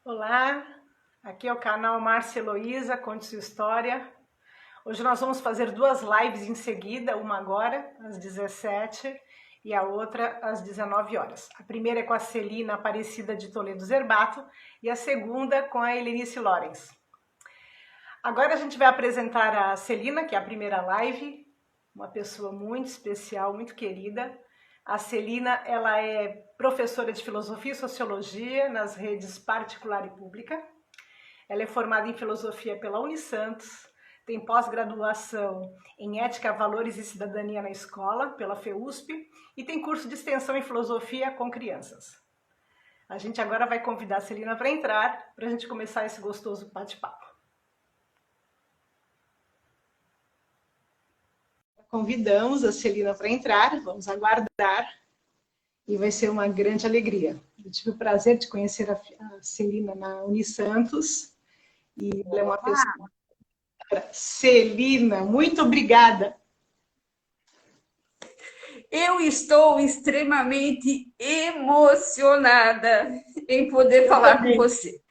Olá, aqui é o canal Márcia Heloísa, Conte Sua História. Hoje nós vamos fazer duas lives em seguida, uma agora, às 17 e a outra às 19 horas. A primeira é com a Celina Aparecida de Toledo Zerbato e a segunda com a Helenice Lorenz. Agora a gente vai apresentar a Celina, que é a primeira live, uma pessoa muito especial, muito querida. A Celina, ela é professora de Filosofia e Sociologia nas redes particular e pública. Ela é formada em Filosofia pela Unisantos, tem pós-graduação em Ética, Valores e Cidadania na Escola, pela FEUSP, e tem curso de extensão em Filosofia com crianças. A gente agora vai convidar a Celina para entrar, para a gente começar esse gostoso bate-papo. Convidamos a Celina para entrar, vamos aguardar e vai ser uma grande alegria. Eu tive o prazer de conhecer a Celina na Unisantos e ela é uma pessoa... Celina, muito obrigada. Eu estou extremamente emocionada em poder falar com você.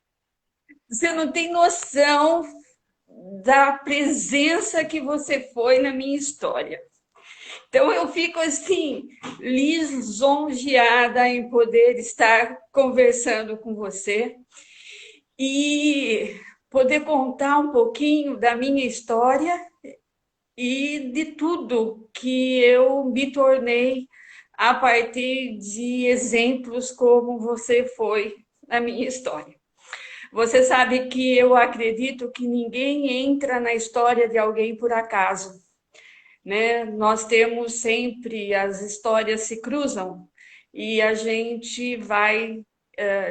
Você não tem noção da presença que você foi na minha história. Então, eu fico assim, lisonjeada em poder estar conversando com você e poder contar um pouquinho da minha história e de tudo que eu me tornei a partir de exemplos como você foi na minha história. Você sabe que eu acredito que ninguém entra na história de alguém por acaso, né? Nós temos sempre, as histórias se cruzam e a gente vai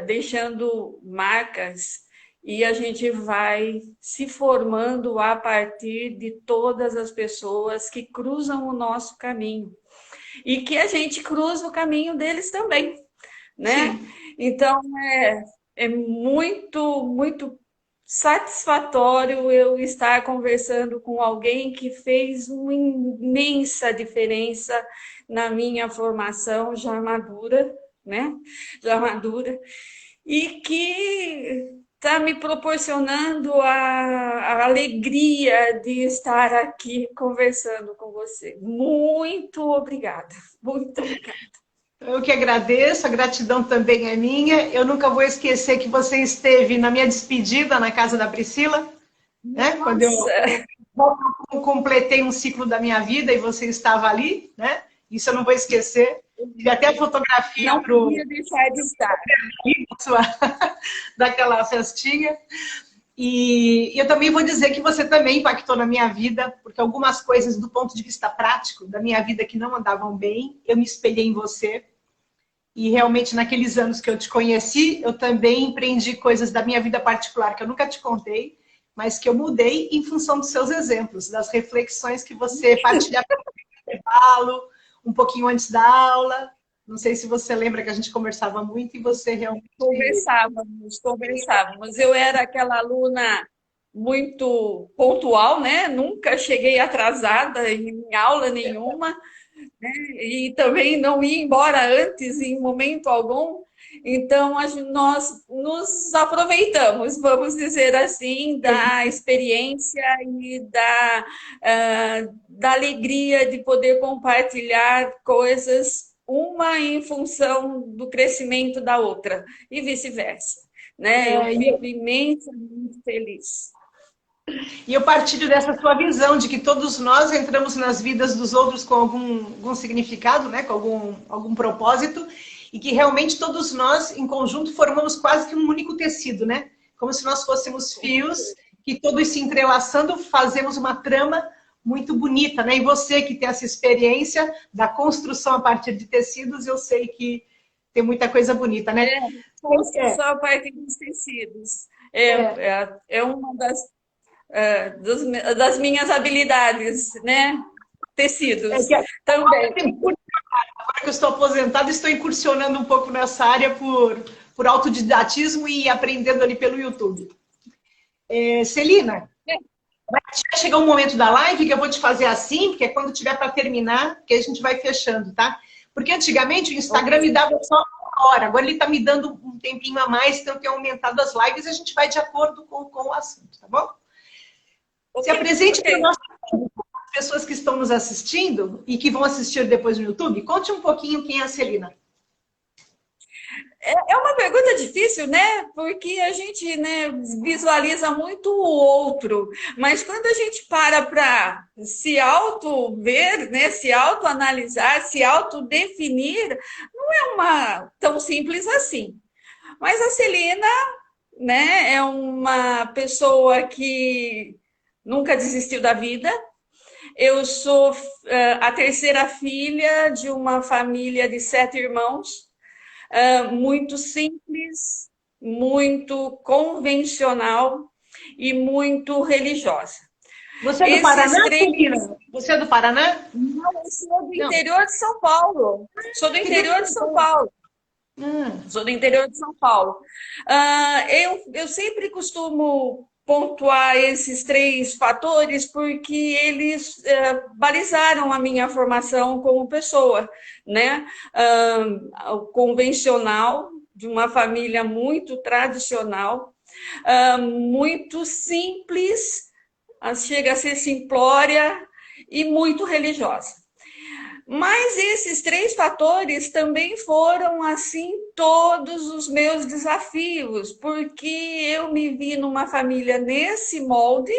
deixando marcas e a gente vai se formando a partir de todas as pessoas que cruzam o nosso caminho e que a gente cruza o caminho deles também, né? Sim. Então é muito satisfatório eu estar conversando com alguém que fez uma imensa diferença na minha formação já madura, né? Já madura, e que está me proporcionando a alegria de estar aqui conversando com você. Muito obrigada, muito obrigada. Eu que agradeço, a gratidão também é minha. Eu nunca vou esquecer que você esteve na minha despedida na casa da Priscila, né? Quando eu Nossa, completei um ciclo da minha vida e você estava ali, né? Isso eu não vou esquecer. Tive até a fotografia não podia deixar de estar. daquela festinha. E eu também vou dizer que você também impactou na minha vida, porque algumas coisas do ponto de vista prático da minha vida que não andavam bem, eu me espelhei em você. E realmente naqueles anos que eu te conheci, eu também empreendi coisas da minha vida particular que eu nunca te contei, mas que eu mudei em função dos seus exemplos, das reflexões que você partilhava no intervalo, um pouquinho antes da aula. Não sei se você lembra que a gente conversava muito e você realmente... Conversávamos. Eu era aquela aluna muito pontual, né? Nunca cheguei atrasada em aula nenhuma, né? E também não ia embora antes em momento algum. Então, nós nos aproveitamos, vamos dizer assim, da experiência e da alegria de poder compartilhar coisas, uma em função do crescimento da outra, e vice-versa. Né? Eu fico imensamente feliz. E eu partilho dessa sua visão de que todos nós entramos nas vidas dos outros com algum significado, né? Com algum propósito, e que realmente todos nós, em conjunto, formamos quase que um único tecido, né? Como se nós fôssemos fios, que todos se entrelaçando, fazemos uma trama muito bonita, né? E você que tem essa experiência da construção a partir de tecidos, eu sei que tem muita coisa bonita, né? Construção a partir dos tecidos. É uma das minhas habilidades, né? Tecidos também. Agora que eu estou aposentada, estou incursionando um pouco nessa área por autodidatismo e aprendendo ali pelo YouTube. Celina, vai chegar um momento da live que eu vou te fazer assim, porque é quando tiver para terminar, que a gente vai fechando, tá? Porque antigamente o Instagram me dava só hora. Agora ele está me dando um tempinho a mais, então eu tenho aumentado as lives e a gente vai de acordo com o assunto, tá bom? Se apresente para nós, as pessoas que estão nos assistindo e que vão assistir depois no YouTube. Conte um pouquinho quem é a Celina. É uma pergunta difícil, né? Porque a gente, né, visualiza muito o outro, mas quando a gente para se auto-ver, né, se auto-analisar, se auto-definir, não é uma tão simples assim. Mas a Celina, né, é uma pessoa que nunca desistiu da vida. Eu sou a terceira filha de uma família de 7 irmãos, muito simples, muito convencional e muito religiosa. Você é do Esses Paraná, três... Celina? Você é do Paraná? Não, eu sou do Não. interior de São Paulo. Sou do interior de São Paulo. Sou do interior de São Paulo. Eu sempre costumo pontuar esses 3 fatores porque eles balizaram a minha formação como pessoa, né? O convencional, de uma família muito tradicional, muito simples, chega a ser simplória e muito religiosa. Mas esses 3 fatores também foram, assim, todos os meus desafios, porque eu me vi numa família nesse molde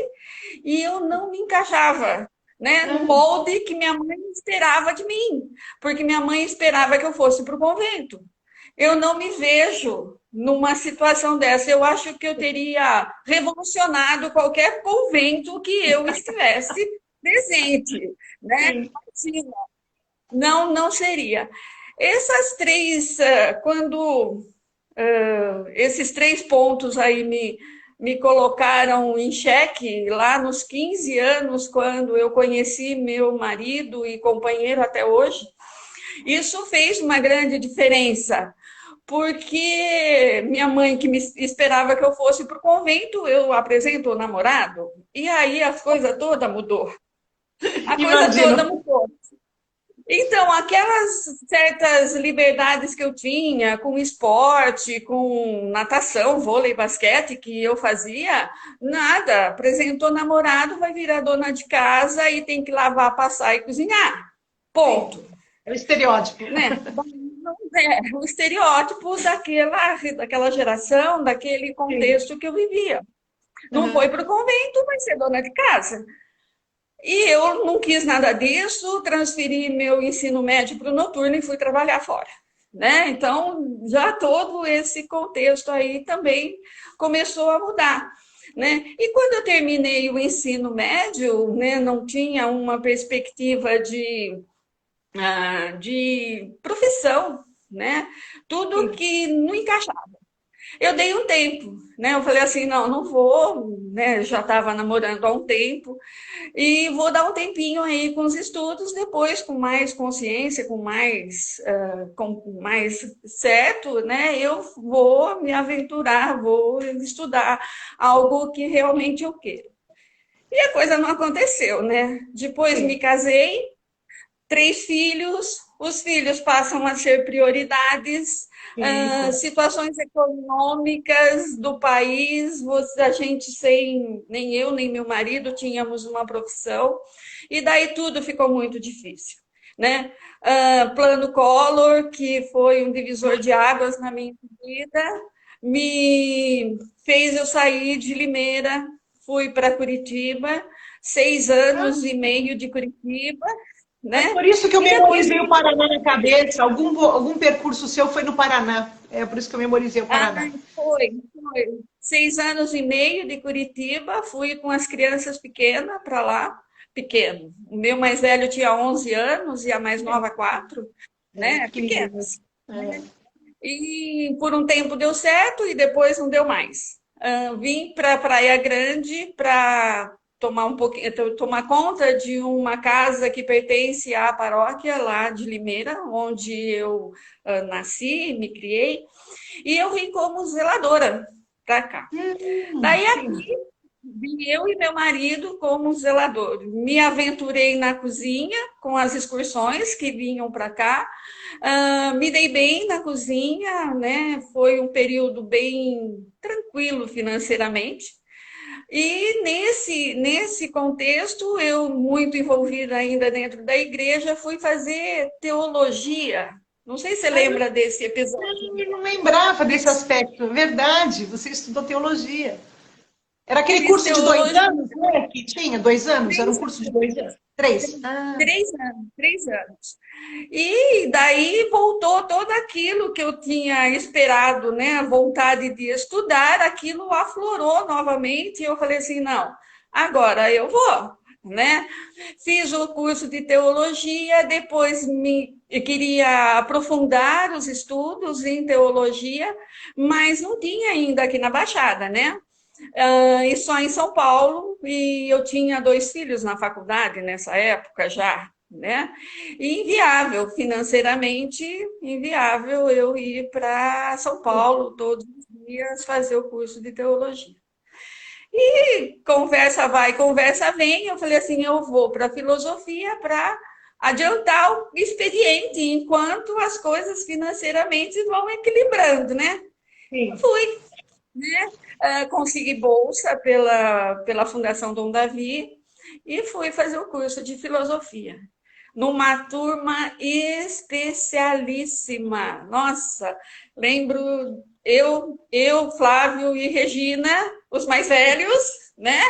e eu não me encaixava, né, no molde que minha mãe esperava de mim, porque minha mãe esperava que eu fosse para o convento. Eu não me vejo numa situação dessa. Eu acho que eu teria revolucionado qualquer convento que eu estivesse presente, né? Imagina. Não, não seria. Essas três, quando esses 3 pontos aí me colocaram em xeque lá nos 15 anos, quando eu conheci meu marido e companheiro até hoje, isso fez uma grande diferença, porque minha mãe, que me esperava que eu fosse para o convento, eu apresento o namorado, e aí a coisa toda mudou. A coisa toda Imagino. mudou. Então, aquelas certas liberdades que eu tinha com esporte, com natação, vôlei, basquete, que eu fazia, nada. Apresentou namorado, vai virar dona de casa e tem que lavar, passar e cozinhar. Ponto. Sim. É o estereótipo. Né? O estereótipo daquela geração, daquele contexto que eu vivia. Não foi para o convento, vai ser dona de casa. E eu não quis nada disso, transferi meu ensino médio para o noturno e fui trabalhar fora, né? Então, já todo esse contexto aí também começou a mudar, né? E quando eu terminei o ensino médio, né, não tinha uma perspectiva de profissão, né? Tudo que não encaixava. Eu dei um tempo, né? Eu falei assim, não, não vou, né? Já estava namorando há um tempo e vou dar um tempinho aí com os estudos, depois com mais consciência, com mais certo, né? Eu vou me aventurar, vou estudar algo que realmente eu quero. E a coisa não aconteceu, né? Depois me casei, 3 filhos, os filhos passam a ser prioridades, situações econômicas do país, a gente nem eu, nem meu marido tínhamos uma profissão, e daí tudo ficou muito difícil, né? Plano Collor, que foi um divisor de águas na minha vida, me fez eu sair de Limeira, fui para Curitiba, 6 anos e meio de Curitiba, É né? por isso que eu E depois memorizei o Paraná na cabeça. Algum percurso seu foi no Paraná. É por isso que eu memorizei o Paraná. foi 6 anos e meio de Curitiba, fui com as crianças pequenas para lá, pequeno. O meu mais velho tinha 11 anos e a mais nova 4, né? Pequenas. É. E por um tempo deu certo e depois não deu mais. Vim para Praia Grande para tomar conta de uma casa que pertence à paróquia lá de Limeira, onde eu nasci, me criei, e eu vim como zeladora para cá. Daí Sim. vim eu e meu marido como zelador. Me aventurei na cozinha com as excursões que vinham para cá. Me dei bem na cozinha, né? Foi um período bem tranquilo financeiramente. E nesse contexto, eu, muito envolvida ainda dentro da igreja, fui fazer teologia. Não sei se você Ah, lembra desse episódio. eu não lembrava desse aspecto. Verdade, você estudou teologia. Era aquele Fiz curso de 2 teologia anos, né? Que tinha 2 anos? Era um 3 curso de 2 anos? 3. Ah, 3 anos, 3 anos. E daí voltou tudo aquilo que eu tinha esperado, né? A vontade de estudar, aquilo aflorou novamente. E eu falei assim: não, agora eu vou, né? Fiz o curso de teologia, depois eu queria aprofundar os estudos em teologia, mas não tinha ainda aqui na Baixada, né? E só em São Paulo, e eu tinha 2 filhos na faculdade nessa época já, né? E inviável, financeiramente inviável eu ir para São Paulo todos os dias fazer o curso de teologia. E conversa vai, conversa vem, eu falei assim, eu vou para filosofia para adiantar o expediente, enquanto as coisas financeiramente vão equilibrando, né? sim. Fui, né? Consegui bolsa pela Fundação Dom Davi e fui fazer o curso de filosofia. Numa turma especialíssima. Nossa, lembro Flávio e Regina, os mais velhos, né?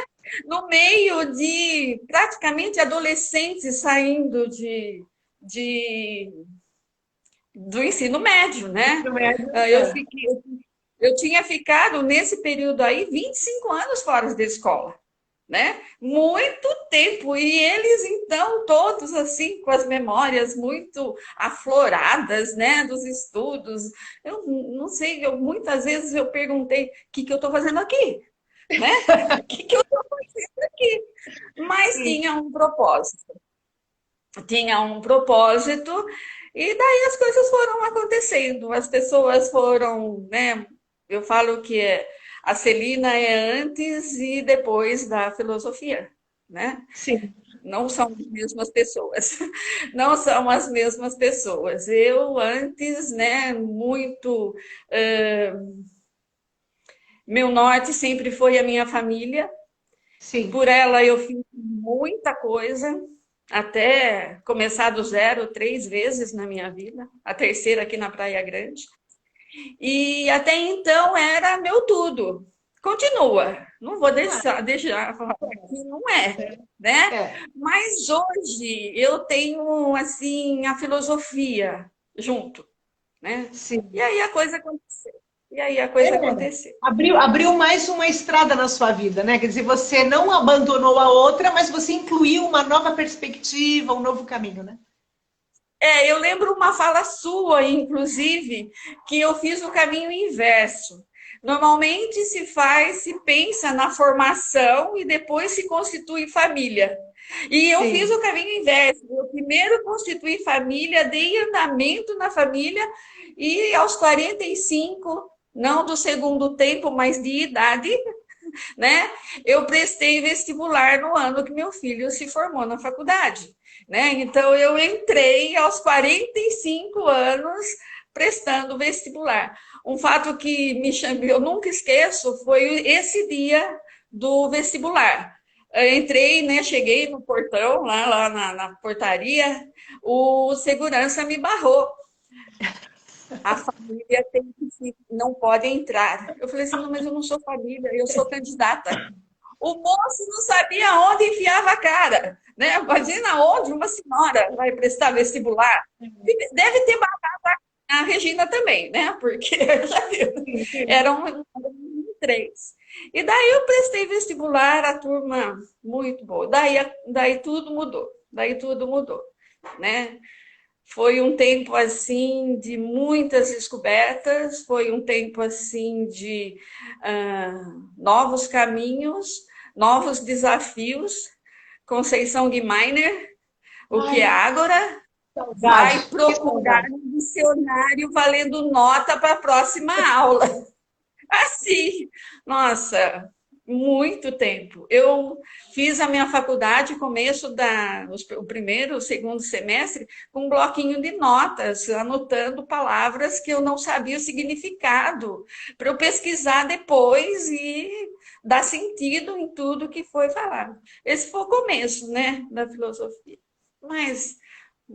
No meio de praticamente adolescentes saindo de do ensino médio, né? Ensino médio. Eu fiquei, eu tinha ficado nesse período aí 25 anos fora da escola, né? Muito tempo. E eles, então, todos assim, com as memórias muito afloradas, né? Dos estudos. Eu não sei, muitas vezes eu perguntei o que eu estou fazendo aqui, né? O que eu estou fazendo aqui? Mas Sim. tinha um propósito. Tinha um propósito, e daí as coisas foram acontecendo, as pessoas foram, né? Eu falo que a Celina é antes e depois da filosofia, né? Sim. Não são as mesmas pessoas, não são as mesmas pessoas. Eu antes, né, muito. eh, Meu norte sempre foi a minha família, Sim. por ela eu fiz muita coisa, até começar do zero 3 vezes na minha vida, a terceira aqui na Praia Grande. E até então era meu tudo. Continua, não vou deixar falar que não é, né? É. Mas hoje eu tenho assim a filosofia junto, né? E Sim. aí a coisa aconteceu. E aí a coisa aconteceu. Abriu mais uma estrada na sua vida, né? Quer dizer, você não abandonou a outra, mas você incluiu uma nova perspectiva, um novo caminho, né? Eu lembro uma fala sua, inclusive, que eu fiz o caminho inverso. Normalmente se pensa na formação e depois se constitui família. E eu fiz Sim. o caminho inverso. Eu primeiro constituí família, dei andamento na família e aos 45, não do segundo tempo, mas de idade, né? Eu prestei vestibular no ano que meu filho se formou na faculdade, né? Então eu entrei aos 45 anos prestando vestibular. Um fato que me chamou, eu nunca esqueço, foi esse dia do vestibular. Eu entrei, né? Cheguei no portão, lá na portaria, o segurança me barrou. A família não pode entrar. Eu falei assim, não, mas eu não sou família, eu sou candidata. O moço não sabia onde enfiava a cara, né? Imagina onde uma senhora vai prestar vestibular. Deve ter matado a Regina também, né? Porque já viu, Sim, sim. eram 3. E daí eu prestei vestibular, a turma muito boa. Daí tudo mudou. Daí tudo mudou, né? Foi um tempo assim de muitas descobertas, foi um tempo assim de novos caminhos, novos desafios. Conceição Guimarães, o que é Ai, Ágora, vai saudade. Que procurar saudade. um dicionário valendo nota para a próxima aula. Assim, nossa, muito tempo. Eu fiz a minha faculdade, o primeiro, o segundo semestre, com um bloquinho de notas, anotando palavras que eu não sabia o significado, para eu pesquisar depois e dar sentido em tudo que foi falado. Esse foi o começo, né, da filosofia. Mas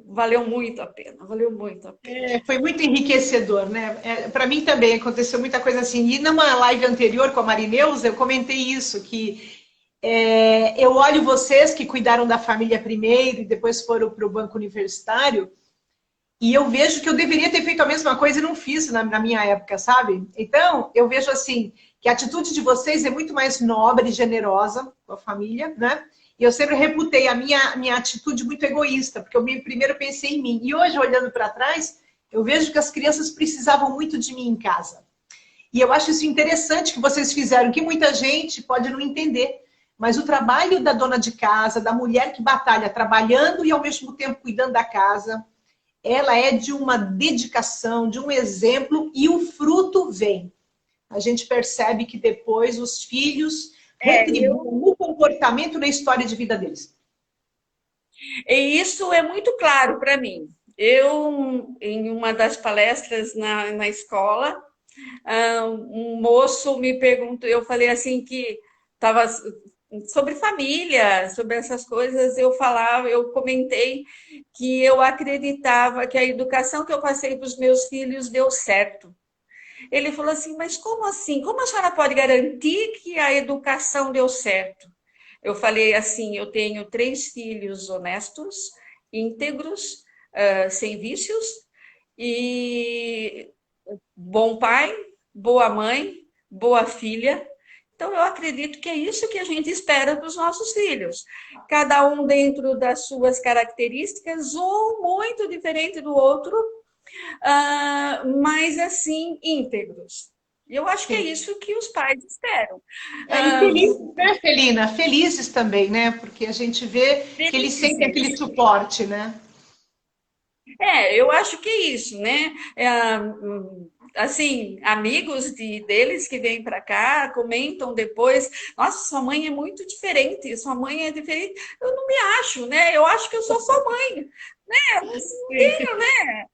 valeu muito a pena, valeu muito a pena. Foi muito enriquecedor, né? Para mim também aconteceu muita coisa assim. E numa live anterior com a Marineuza, eu comentei isso, que eu olho vocês que cuidaram da família primeiro e depois foram para o banco universitário, e eu vejo que eu deveria ter feito a mesma coisa e não fiz na minha época, sabe? Então, eu vejo assim, que a atitude de vocês é muito mais nobre e generosa com a família, né? E eu sempre reputei a minha atitude muito egoísta, porque eu primeiro pensei em mim. E hoje, olhando para trás, eu vejo que as crianças precisavam muito de mim em casa. E eu acho isso interessante que vocês fizeram, que muita gente pode não entender. Mas o trabalho da dona de casa, da mulher que batalha trabalhando e ao mesmo tempo cuidando da casa, ela é de uma dedicação, de um exemplo, e o fruto vem. A gente percebe que depois os filhos retribuem o comportamento na história de vida deles. E isso é muito claro para mim. Eu, em uma das palestras na escola, um moço me perguntou, eu falei assim que estava sobre família, sobre essas coisas, eu comentei que eu acreditava que a educação que eu passei para os meus filhos deu certo. Ele falou assim, mas como assim? Como a senhora pode garantir que a educação deu certo? Eu falei assim, eu tenho 3 filhos honestos, íntegros, sem vícios, e bom pai, boa mãe, boa filha. Então, eu acredito que é isso que a gente espera dos nossos filhos. Cada um dentro das suas características, um muito diferente do outro, mas assim, íntegros. Eu acho que é Sim. isso que os pais esperam. E felizes, né, Celina? Felizes também, né? Porque a gente vê que eles sentem aquele Felizes. suporte, né? Eu acho que é isso, né? Assim, amigos deles que vêm para cá comentam depois: nossa, sua mãe é muito diferente, sua mãe é diferente. Eu não me acho, né? Eu acho que eu sou sua mãe, né? Eu não tenho, né?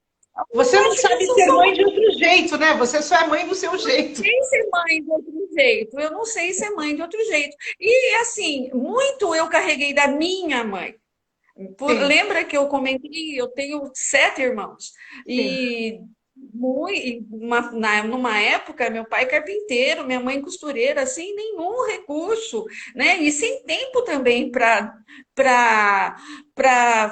Você Eu não acho que eu sabe sou ser sua mãe mãe. de outro jeito, né? Você só é mãe do seu Eu não jeito. sei ser mãe de outro jeito, eu não sei ser mãe de outro jeito. E assim, muito eu carreguei da minha mãe. Sim, Lembra que eu comentei, eu tenho 7 irmãos. sim, E numa época, meu pai carpinteiro, minha mãe costureira, sem nenhum recurso, né? E sem tempo também para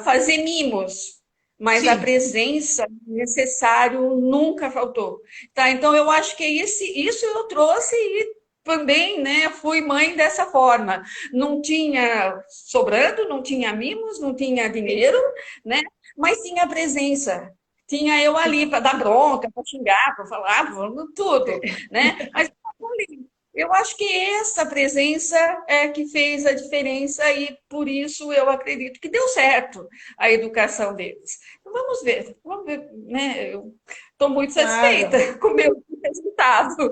fazer mimos. Mas a sim. presença necessário nunca faltou. Tá? Então, eu acho que isso eu trouxe e também, né, fui mãe dessa forma. Não tinha sobrando, não tinha mimos, não tinha dinheiro, né? Mas tinha presença. Tinha eu ali para dar bronca, para xingar, para falar, tudo, né? Mas eu acho que essa presença é que fez a diferença e por isso eu acredito que deu certo a educação deles. Então, vamos ver, né? Eu estou muito Claro. satisfeita com o meu resultado.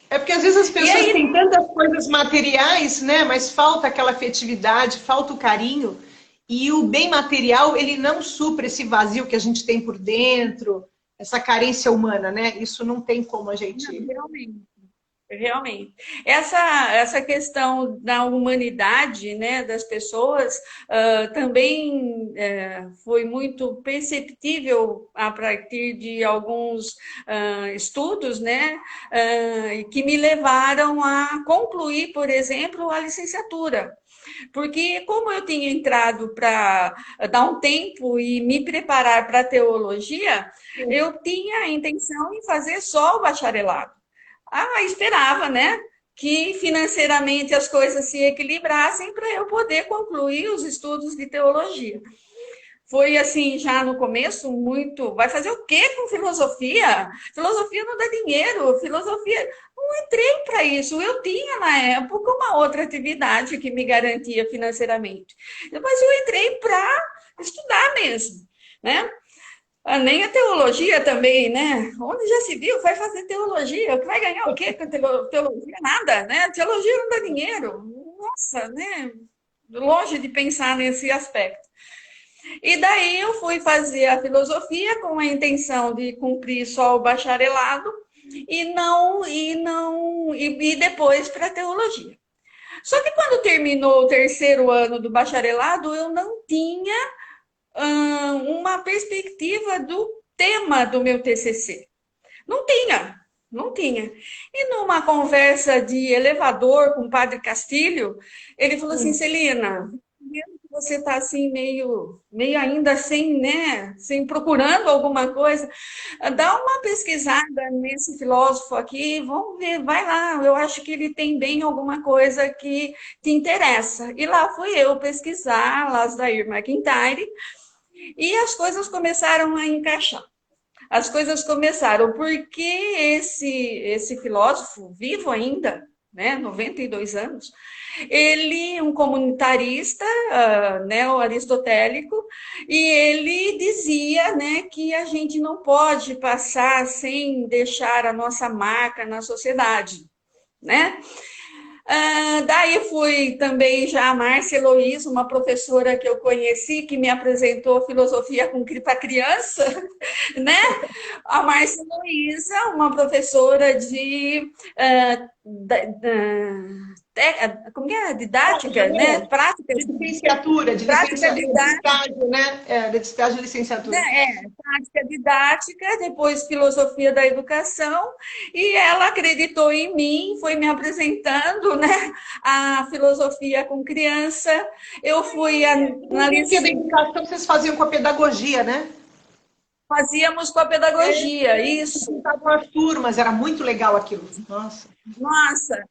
É porque às vezes as E pessoas aí, têm tantas coisas materiais, né? Mas falta aquela afetividade, falta o carinho. E o bem material, ele não supre esse vazio que a gente tem por dentro, essa carência humana, né? Isso não tem como a não, gente. realmente. Realmente. Essa questão da humanidade, né, das pessoas, também foi muito perceptível a partir de alguns estudos, né, que me levaram a concluir, por exemplo, a licenciatura. Porque como eu tinha entrado para dar um tempo e me preparar para a teologia, eu tinha a intenção em fazer só o bacharelado. Esperava, né? Que financeiramente as coisas se equilibrassem para eu poder concluir os estudos de teologia. Foi assim, já no começo, muito. Vai fazer o quê com filosofia? Filosofia não dá dinheiro, filosofia. Não entrei para isso. Eu tinha, na época, uma outra atividade que me garantia financeiramente. Mas eu entrei para estudar mesmo, né? Nem a teologia também, né? Onde já se viu, vai fazer teologia, vai ganhar o quê com teologia? Nada, né? Teologia não dá dinheiro. Nossa, né? Longe de pensar nesse aspecto. E daí eu fui fazer a filosofia com a intenção de cumprir só o bacharelado e depois para a teologia. Só que quando terminou o terceiro ano do bacharelado, eu não tinha uma perspectiva do tema do meu TCC. Não tinha, não tinha. E numa conversa de elevador com o Padre Castilho, ele falou assim, Hum. Celina, você está assim meio ainda sem, né, sem procurando alguma coisa, dá uma pesquisada nesse filósofo aqui, vamos ver, vai lá, eu acho que ele tem bem alguma coisa que te interessa. E lá fui eu pesquisar, Lasdair MacIntyre, e as coisas começaram a encaixar. As coisas começaram porque esse filósofo, vivo ainda, né, 92 anos, ele um comunitarista neo-aristotélico, e ele dizia, né, que a gente não pode passar sem deixar a nossa marca na sociedade, né? Daí fui também já a Márcia Heloísa, uma professora que eu conheci, que me apresentou filosofia para criança, né? A Márcia Heloísa, uma professora de como que é? Didática, né? Prática, De prática licenciatura, de didática, estágio, né? De estágio de licenciatura. prática didática, depois filosofia da educação, e ela acreditou em mim, foi me apresentando, né, a filosofia com criança. Eu fui Filosofia da analisar, educação vocês faziam com a pedagogia, né? fazíamos com a pedagogia, isso. Juntavam as turmas, era muito legal aquilo. Nossa. Nossa,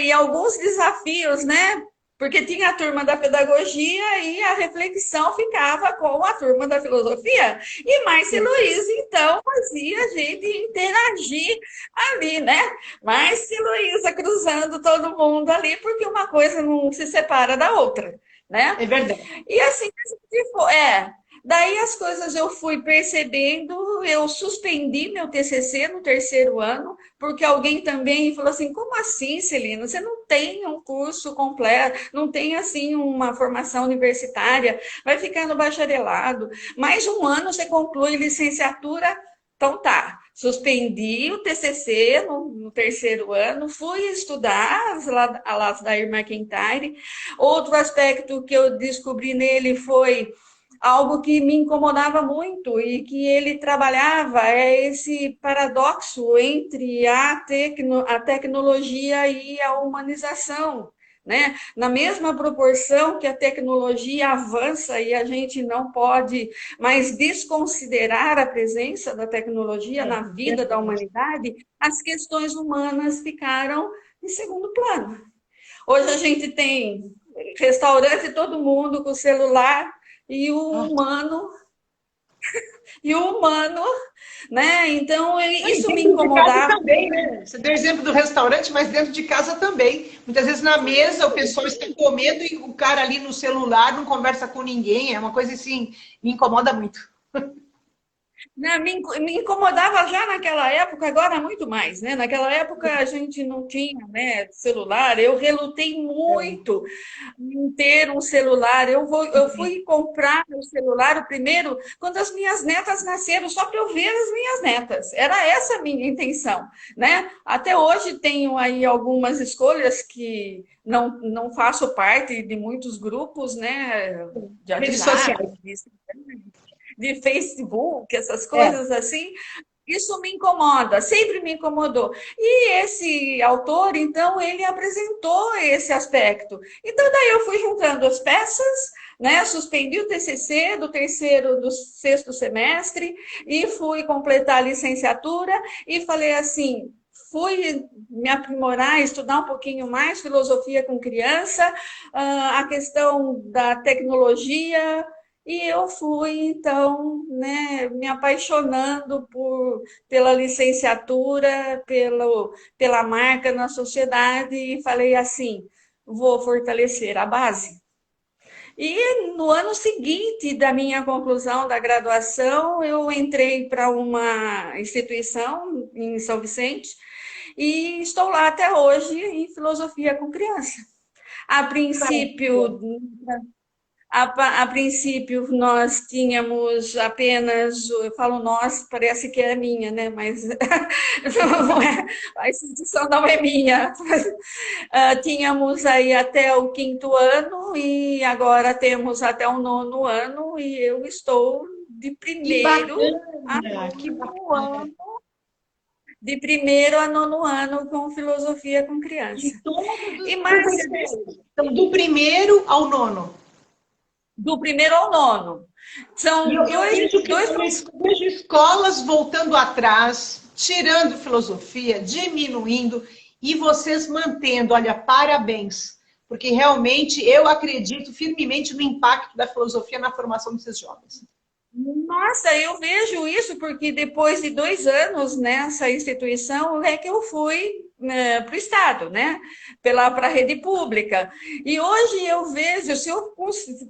e alguns desafios, né? Porque tinha a turma da pedagogia e a reflexão ficava com a turma da filosofia. E Márcia Luiz, então, fazia a gente interagir ali, né? Márcia Luísa cruzando todo mundo ali, porque uma coisa não se separa da outra, né? É verdade. E assim a gente foi. Daí as coisas eu fui percebendo, eu suspendi meu TCC no terceiro ano, porque alguém também falou assim, como assim, Celina? Você não tem um curso completo, não tem assim uma formação universitária, vai ficar no bacharelado, mais um ano você conclui licenciatura, então tá. Suspendi o TCC no terceiro ano, fui estudar a Lasdair MacIntyre. Outro aspecto que eu descobri nele foi algo que me incomodava muito e que ele trabalhava é esse paradoxo entre a tecnologia e a humanização. Né? Na mesma proporção que a tecnologia avança e a gente não pode mais desconsiderar a presença da tecnologia na vida da Verdade. humanidade, as questões humanas ficaram em segundo plano. Hoje a gente tem restaurante, todo mundo com celular, e o Nossa. humano, e o humano, né? Então, E isso me dentro de casa incomodava. também, né? Você deu exemplo do restaurante, mas dentro de casa também. Muitas vezes na mesa o pessoal está comendo e o cara ali no celular não conversa com ninguém. É uma coisa assim, me incomoda muito. Né, me incomodava já naquela época, agora muito mais, né? Naquela época a gente não tinha, né, celular, eu relutei muito em ter um celular. Eu fui comprar meu celular, o primeiro, quando as minhas netas nasceram, só para eu ver as minhas netas. Era essa a minha intenção, né? Até hoje tenho aí algumas escolhas que não faço parte de muitos grupos, né, de Redes WhatsApp, sociais. de Facebook, essas É. coisas assim, isso me incomoda, sempre me incomodou. E esse autor, então, ele apresentou esse aspecto. Então, daí eu fui juntando as peças, né? Suspendi o TCC do terceiro, do sexto semestre e fui completar a licenciatura e falei assim, fui me aprimorar, estudar um pouquinho mais filosofia com criança, a questão da tecnologia, e eu fui, então, né, me apaixonando pela licenciatura, pela marca na sociedade, e falei assim: vou fortalecer a base. E no ano seguinte da minha conclusão da graduação, eu entrei para uma instituição em São Vicente e estou lá até hoje em filosofia com criança. A princípio, a princípio, nós tínhamos apenas, eu falo nós, parece que é minha, né? Mas não é, a instituição não é minha. Tínhamos aí até o quinto ano e agora temos até o nono ano e eu estou de Que primeiro a bacana, que nono bacana. ano, de primeiro a nono ano com filosofia com E criança. todos E os Márcia, professores, então, do primeiro ao nono. do primeiro ao nono. E São eu vejo que dois eu vejo escolas voltando atrás, tirando filosofia, diminuindo, e vocês mantendo. Olha, parabéns, porque realmente eu acredito firmemente no impacto da filosofia na formação desses jovens. Nossa, eu vejo isso porque depois de 2 anos nessa instituição é que eu fui para o Estado, né? Para a rede pública. E hoje eu vejo, se eu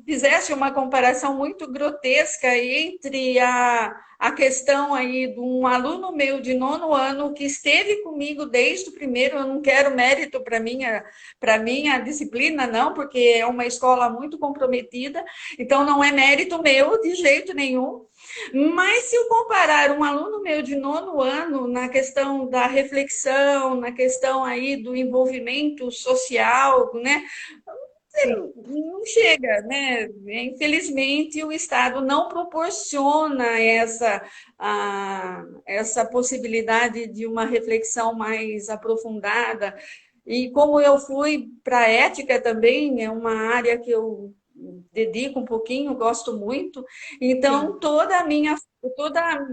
fizesse uma comparação muito grotesca entre a questão aí de um aluno meu de nono ano que esteve comigo desde o primeiro, eu não quero mérito para minha disciplina, não, porque é uma escola muito comprometida, então não é mérito meu de jeito nenhum. Mas se eu comparar um aluno meu de nono ano na questão da reflexão, na questão aí do envolvimento social, né? Sim. Não chega, né? Infelizmente, o Estado não proporciona essa possibilidade de uma reflexão mais aprofundada. E como eu fui para a ética também, é uma área que eu dedico um pouquinho, gosto muito. Sim. Então, todo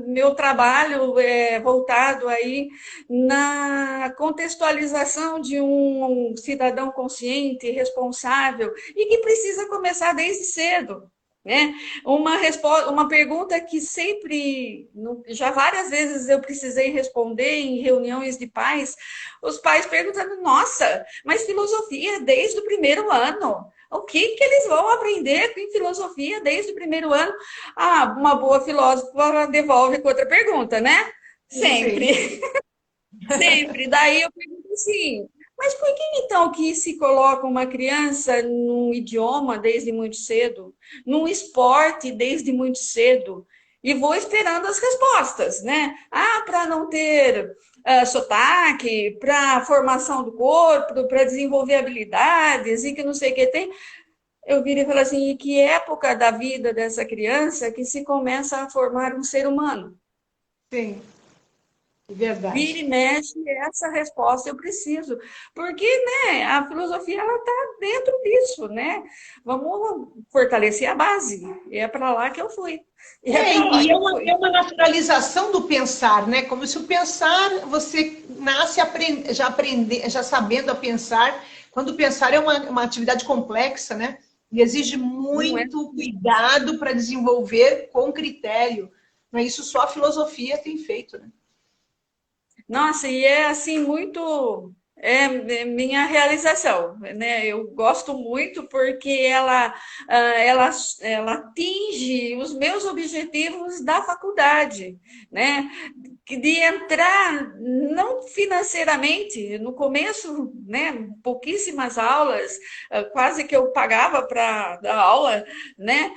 meu trabalho é voltado aí na contextualização de um cidadão consciente, responsável e que precisa começar desde cedo. Né? Uma pergunta que sempre, já várias vezes eu precisei responder em reuniões de pais, os pais perguntando: nossa, mas filosofia desde o primeiro ano. O que eles vão aprender em filosofia desde o primeiro ano? Ah, uma boa filósofa devolve com outra pergunta, né? Sim. Sempre, sempre. Daí eu pergunto assim, mas por que então que se coloca uma criança num idioma desde muito cedo, num esporte desde muito cedo? E vou esperando as respostas, né? Ah, para não ter sotaque, para formação do corpo, para desenvolver habilidades e que não sei o que tem. Eu virei e falei assim, e que época da vida dessa criança que se começa a formar um ser humano? Sim. Vira Verdade. e mexe, essa resposta eu preciso. Porque, né, a filosofia, ela está dentro disso, né? Vamos fortalecer a base. E é para lá que eu fui. E é para lá E que é eu é fui. uma naturalização do pensar, né? Como se o pensar, você nasce já sabendo a pensar, quando o pensar é uma atividade complexa, né? E exige Não é? muito cuidado para desenvolver com critério. Não é isso só a filosofia tem feito, né? Nossa, e é assim muito é minha realização, né? Eu gosto muito porque ela atinge os meus objetivos da faculdade, né? De entrar não financeiramente, no começo, né? Pouquíssimas aulas, quase que eu pagava para dar aula, né?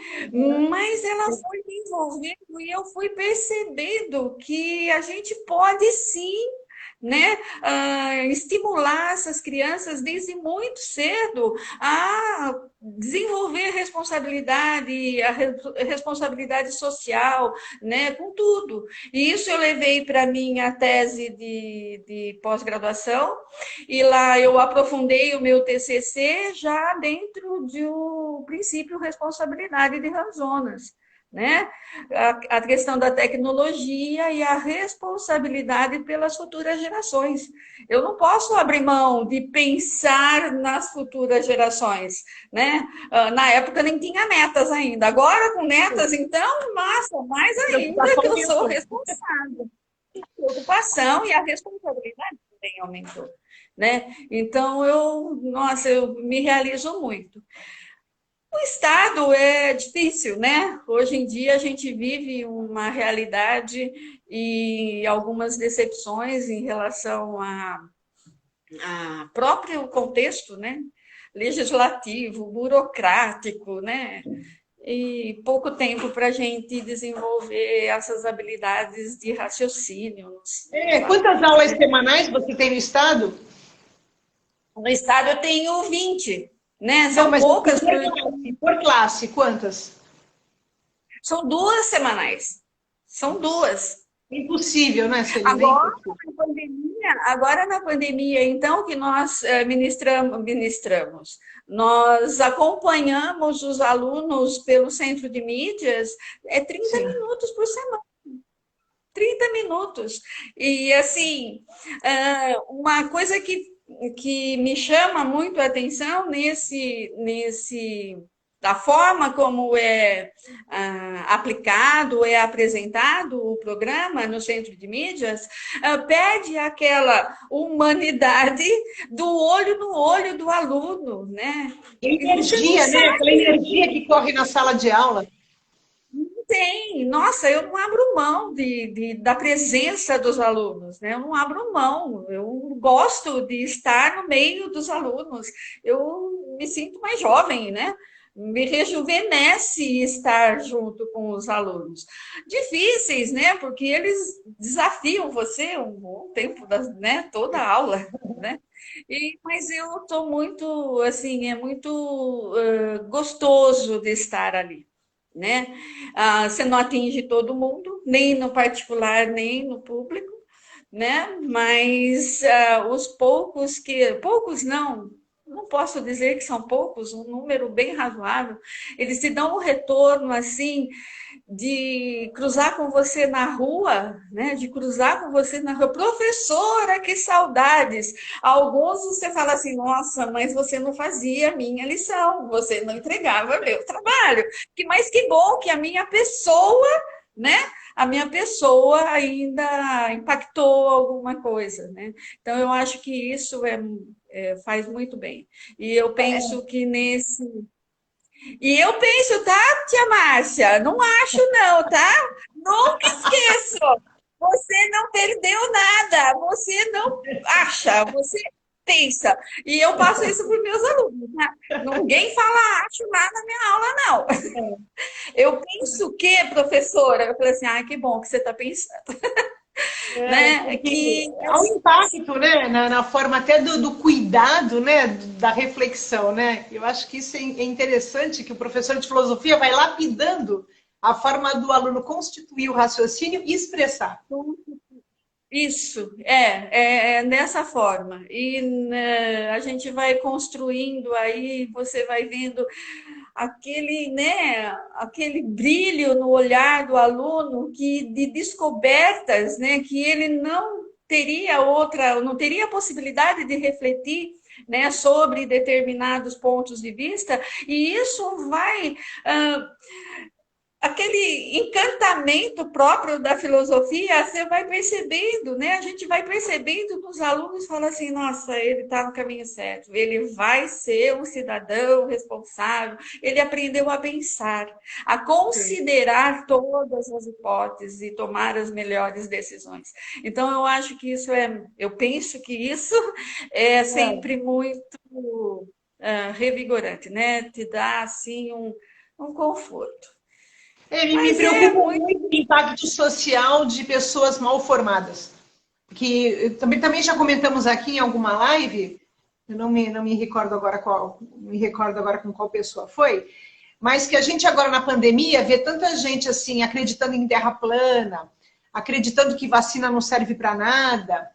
Mas ela foi me envolvendo e eu fui percebendo que a gente pode sim, né, estimular essas crianças desde muito cedo a desenvolver a responsabilidade social, né, com tudo. E isso eu levei para minha tese de pós-graduação e lá eu aprofundei o meu TCC já dentro do princípio responsabilidade de razonas, né? A questão da tecnologia e a responsabilidade pelas futuras gerações. Eu não posso abrir mão de pensar nas futuras gerações, né? Na época nem tinha netas ainda. Agora com netas, então, nossa, mais A ainda preocupação que eu sou aumentou. responsável. A preocupação e a responsabilidade também aumentou, né? Então eu, nossa, eu me realizo muito. O Estado é difícil, né? Hoje em dia a gente vive uma realidade e algumas decepções em relação a próprio contexto, né? Legislativo, burocrático, né? E pouco tempo para a gente desenvolver essas habilidades de raciocínio nos Quantas aulas alunos. semanais você tem no estado? No estado eu tenho 20, né? Não, São mas poucas, por classe, quantas? são 2 semanais. São 2. Impossível, né, Celina? É Agora impossível. agora na pandemia, então, que nós ministramos, nós acompanhamos os alunos pelo centro de mídias, 30 Sim. minutos por semana. 30 minutos. E, assim, uma coisa que me chama muito a atenção da forma como é aplicado, é apresentado o programa no centro de mídias, pede aquela humanidade do olho no olho do aluno, né? Você não Energia, né? Aquela sabe. energia que corre na sala de aula. Tem, nossa, eu não abro mão da presença dos alunos, né? Eu não abro mão, eu gosto de estar no meio dos alunos, eu me sinto mais jovem, né? Me rejuvenesce estar junto com os alunos. Difíceis, né? Porque eles desafiam você um bom tempo, né? Toda a aula, né? Mas eu estou muito, assim, é muito gostoso de estar ali, né? Você não atinge todo mundo, nem no particular, nem no público, né? Mas os poucos poucos não posso dizer que são poucos, um número bem razoável, eles te dão um retorno assim de cruzar com você na rua, né? De cruzar com você na rua. Professora, que saudades! Alguns você fala assim, nossa, mas você não fazia a minha lição, você não entregava meu trabalho. Mas que bom que a minha pessoa, né? A minha pessoa ainda impactou alguma coisa, né? Então eu acho que isso faz muito bem. E eu penso que nesse e eu penso, tá, tia Márcia? Não acho, não, tá? Nunca esqueço. Você não perdeu nada. Você não acha, você pensa. E eu passo isso para os meus alunos, tá? Ninguém fala acho lá na minha aula, não. Eu penso que, professora? Eu falei assim, ah, que bom que você está pensando, né? Porque Que há um impacto, né, na forma até do cuidado, né, da reflexão, né? Eu acho que isso é interessante, que o professor de filosofia vai lapidando a forma do aluno constituir o raciocínio e expressar. isso, é dessa forma. E né, a gente vai construindo aí, você vai vendo aquele, né, aquele brilho no olhar do aluno de descobertas, né, que ele não teria a possibilidade de refletir, né, sobre determinados pontos de vista, e isso vai aquele encantamento próprio da filosofia, você vai percebendo, né? A gente vai percebendo nos alunos, fala assim, nossa, ele está no caminho certo, ele vai ser um cidadão responsável, ele aprendeu a pensar, a Sim. considerar todas as hipóteses e tomar as melhores decisões. Então, eu acho que eu penso que isso é sempre muito revigorante, né? Te dá, assim, um conforto. Me Mas é preocupa muito. muito o impacto social de pessoas mal formadas. Que também já comentamos aqui em alguma live, eu não me recordo agora me recordo agora com qual pessoa foi, mas que a gente agora na pandemia vê tanta gente assim acreditando em terra plana, acreditando que vacina não serve para nada,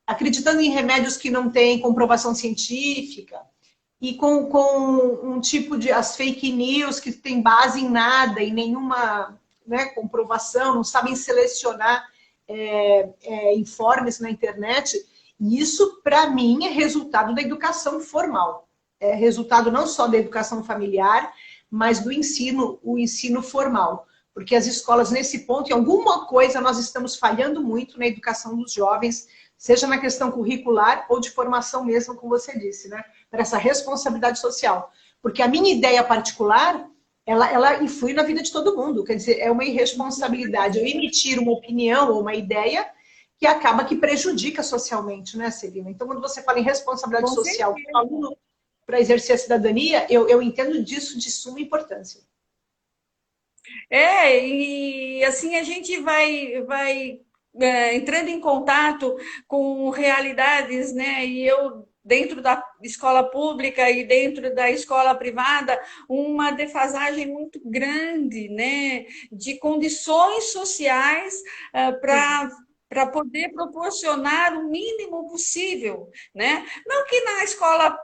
acreditando em remédios que não têm comprovação científica e com um tipo de as fake news que tem base em nada, em nenhuma, né, comprovação, não sabem selecionar informes na internet. E isso, para mim, é resultado da educação formal. É resultado não só da educação familiar, mas do ensino, o ensino formal. Porque as escolas, nesse ponto, em alguma coisa, nós estamos falhando muito na educação dos jovens, seja na questão curricular ou de formação mesmo, como você disse, né? Para essa responsabilidade social. Porque a minha ideia particular, ela influi na vida de todo mundo. Quer dizer, é uma irresponsabilidade eu emitir uma opinião ou uma ideia que acaba que prejudica socialmente, né, Celina? Então, quando você fala em responsabilidade Com social certeza. do aluno para exercer a cidadania, eu entendo disso de suma importância. E assim a gente vai entrando em contato com realidades, né? E eu, dentro da escola pública e dentro da escola privada, uma defasagem muito grande, né? De condições sociais Sim. para poder proporcionar o mínimo possível, né? Não que na escola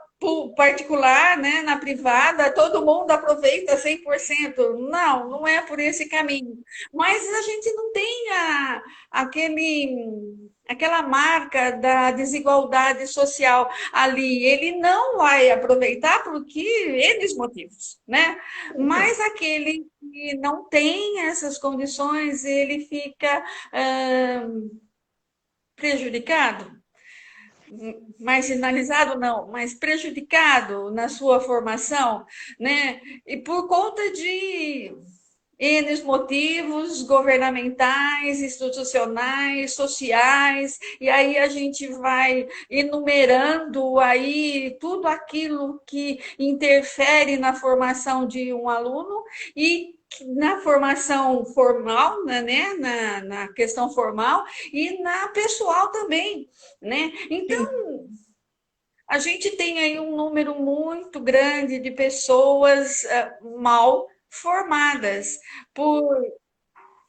particular, né, na privada, todo mundo aproveita 100%. Não, não é por esse caminho. Mas a gente não tem aquela marca da desigualdade social ali. Ele não vai aproveitar porque eles motivos, né? Mas aquele que não tem essas condições, ele fica prejudicado, marginalizado não, mas prejudicado na sua formação, né? E por conta de N motivos governamentais, institucionais, sociais, e aí a gente vai enumerando aí tudo aquilo que interfere na formação de um aluno e na formação formal, né, na questão formal e na pessoal também, né? Sim. Então, a gente tem aí um número muito grande de pessoas mal formadas por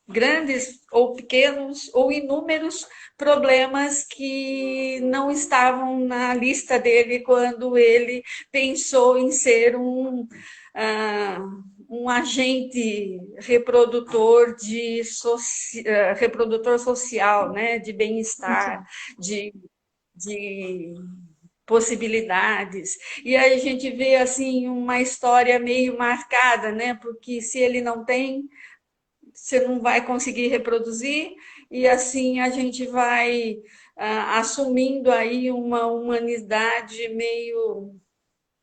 grandes ou pequenos ou inúmeros problemas que não estavam na lista dele quando ele pensou em ser um agente reprodutor reprodutor social, né, de bem-estar, Sim. de possibilidades. E aí a gente vê assim uma história meio marcada, né? Porque se ele não tem, você não vai conseguir reproduzir, e assim a gente vai assumindo aí uma humanidade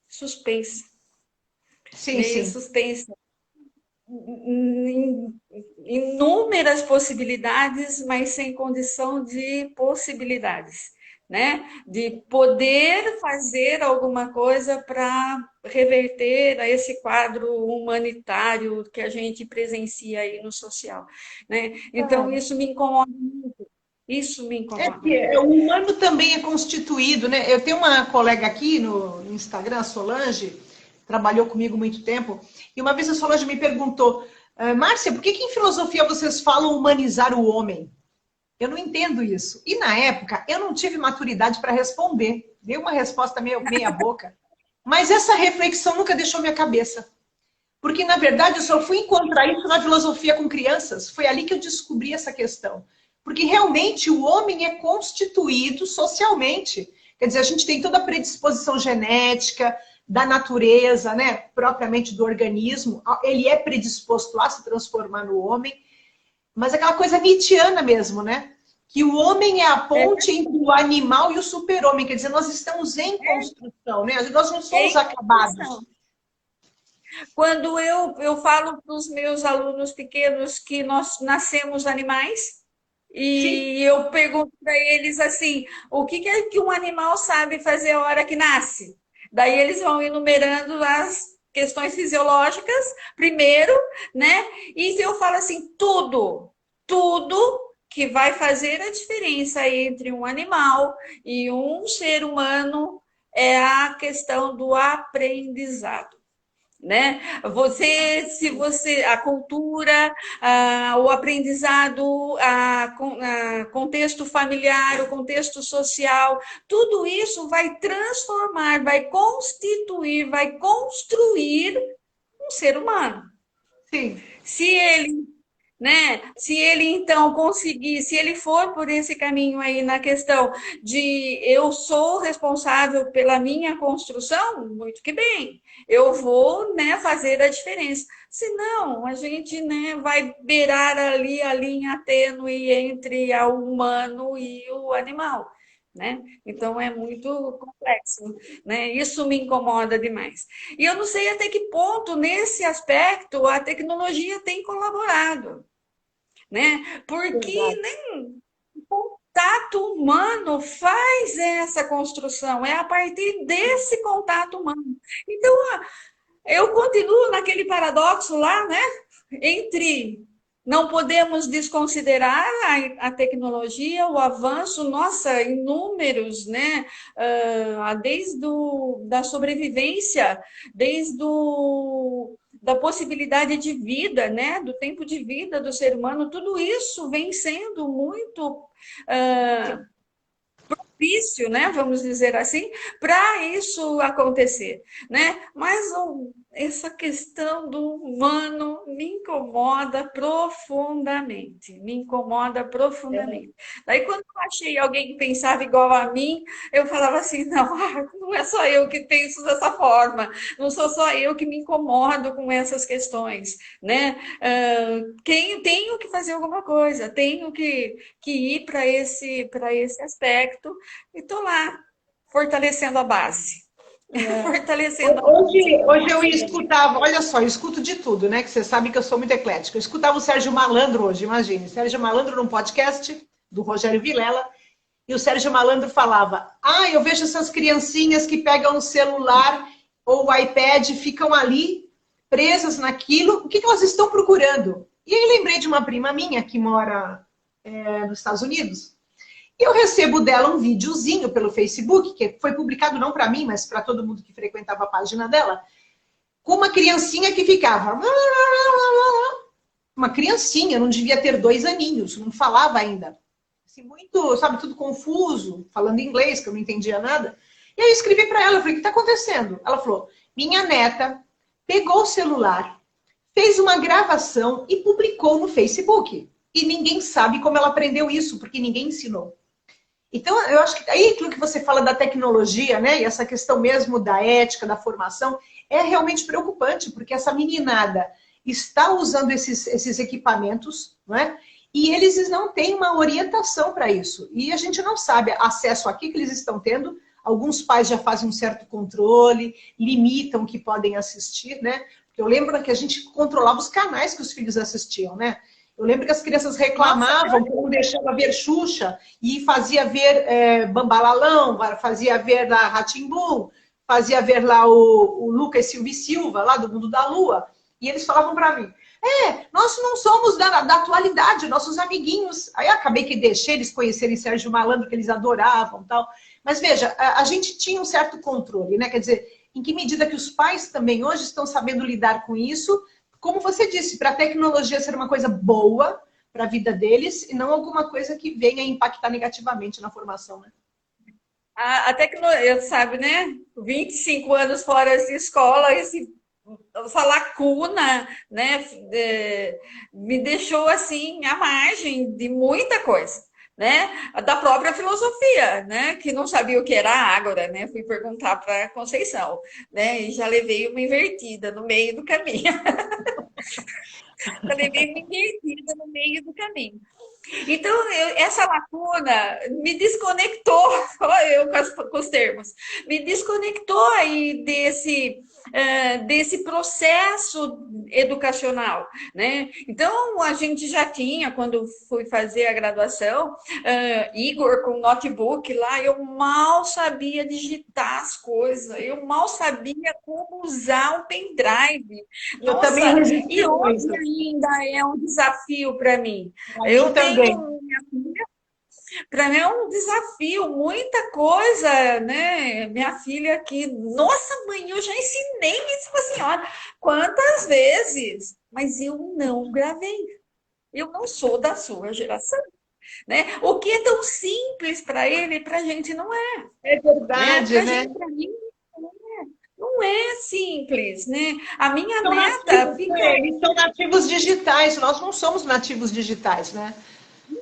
suspensa, Sim, meio sim. suspensa. Inúmeras possibilidades, mas sem condição de possibilidades, né? De poder fazer alguma coisa para reverter a esse quadro humanitário que a gente presencia aí no social, né? Então, isso me incomoda muito. Isso me É incomoda porque muito. o humano também é constituído, né? Eu tenho uma colega aqui no Instagram, a Solange, trabalhou comigo muito tempo, e uma vez a Solange me perguntou, Márcia, por que em filosofia vocês falam humanizar o homem? Eu não entendo isso. E na época eu não tive maturidade para responder. Dei uma resposta meio meia boca. Mas essa reflexão nunca deixou minha cabeça. Porque, na verdade, eu só fui encontrar isso na filosofia com crianças. Foi ali que eu descobri essa questão. Porque realmente o homem é constituído socialmente. Quer dizer, a gente tem toda a predisposição genética, da natureza, né, propriamente do organismo. Ele é predisposto a se transformar no homem. Mas aquela coisa nietzschiana mesmo, né? Que o homem é a ponte entre o animal e o super-homem. Quer dizer, nós estamos em construção, né? Nós não É somos incomparação. acabados. Quando eu falo para os meus alunos pequenos que nós nascemos animais, Sim, e eu pergunto para eles assim: o que é que um animal sabe fazer a hora que nasce? Daí eles vão enumerando as questões fisiológicas primeiro, né? E eu falo assim: tudo que vai fazer a diferença entre um animal e um ser humano é a questão do aprendizado, né? Se você, a cultura, o aprendizado, contexto familiar, o contexto social, tudo isso vai transformar, vai constituir, vai construir um ser humano. sim. Se ele, né? Se ele então conseguir, se ele for por esse caminho aí na questão de eu sou responsável pela minha construção, muito que bem, eu vou, né, fazer a diferença. Senão, a gente, né, vai beirar ali a linha tênue entre o humano e o animal. né? Então é muito complexo, né? Isso me incomoda demais. E eu não sei até que ponto, nesse aspecto, a tecnologia tem colaborado, né? Porque Verdade. o contato humano faz essa construção, é a partir desse contato humano. Então, eu continuo naquele paradoxo lá, né? Entre não podemos desconsiderar a tecnologia, o avanço, nossa, inúmeros, né? Desde da sobrevivência, da possibilidade de vida, né? Do tempo de vida do ser humano, tudo isso vem sendo muito propício, né, vamos dizer assim, para isso acontecer, né? Mas essa questão do humano me incomoda profundamente, me incomoda É, profundamente. Daí quando eu achei alguém que pensava igual a mim, eu falava assim, não, não é só eu que penso dessa forma, não sou só eu que me incomodo com essas questões, né? Tenho que fazer alguma coisa, tenho que ir para esse aspecto e estou lá, fortalecendo a base. é. Fortalecendo a base. Hoje eu escutava, olha só, eu escuto de tudo, né? Que você sabe que eu sou muito eclética. Eu escutava o Sérgio Malandro hoje, imagine. Sérgio Malandro num podcast do Rogério Vilela, e o Sérgio Malandro falava: Ah, eu vejo essas criancinhas que pegam o celular ou o iPad, ficam ali presas naquilo, o que elas estão procurando? E aí lembrei de uma prima minha que mora nos Estados Unidos. E eu recebo dela um videozinho pelo Facebook, que foi publicado não para mim, mas para todo mundo que frequentava a página dela, com uma criancinha que ficava. Uma criancinha, não devia ter 2 aninhos, não falava ainda. Assim, muito, sabe, tudo confuso, falando inglês, que eu não entendia nada. E aí eu escrevi para ela, falei, o que está acontecendo? Ela falou, minha neta pegou o celular, fez uma gravação e publicou no Facebook. E ninguém sabe como ela aprendeu isso, porque ninguém ensinou. Então, eu acho que aí aquilo que você fala da tecnologia, né, e essa questão mesmo da ética, da formação, é realmente preocupante, porque essa meninada está usando esses equipamentos, não é? E eles não têm uma orientação para isso. E a gente não sabe acesso a que eles estão tendo. Alguns pais já fazem um certo controle, limitam o que podem assistir, né? Porque eu lembro que a gente controlava os canais que os filhos assistiam, né? Eu lembro que as crianças Nossa, reclamavam que não deixava ver Xuxa e fazia ver Bambalalão, fazia ver lá Rá-Tim-Bum, fazia ver lá o Lucas Silva e Silva, lá do Mundo da Lua. E eles falavam para mim, nós não somos da atualidade, nossos amiguinhos. Aí eu acabei que deixei eles conhecerem Sérgio Malandro, que eles adoravam tal. Mas veja, a gente tinha um certo controle, né? Quer dizer, em que medida que os pais também hoje estão sabendo lidar com isso, como você disse, para a tecnologia ser uma coisa boa para a vida deles e não alguma coisa que venha impactar negativamente na formação, né? a tecnologia, sabe, né? 25 anos fora de escola, essa lacuna, né, me deixou assim à margem de muita coisa, né, da própria filosofia, né, que não sabia o que era ágora, né, fui perguntar para Conceição, né, e já levei uma invertida no meio do caminho, já levei uma invertida no meio do caminho. Então, essa lacuna me desconectou, olha eu com os termos, me desconectou aí desse processo educacional, né? Então, a gente já tinha, quando fui fazer a graduação, Igor com notebook lá, eu mal sabia digitar as coisas, eu mal sabia como usar um pendrive. Eu também Nossa, resisti e hoje muito. ainda é um desafio para mim. Para mim Eu também. tenho para mim é um desafio, muita coisa, né? Minha filha aqui, nossa mãe, eu já ensinei isso para a senhora quantas vezes, mas eu não gravei. Eu não sou da sua geração, né? O que é tão simples para ele, para a gente não é, É né? verdade, Para né? gente, para mim, não é simples, né? A minha São neta nativos, fica. né? Eles são nativos digitais, nós não somos nativos digitais, né?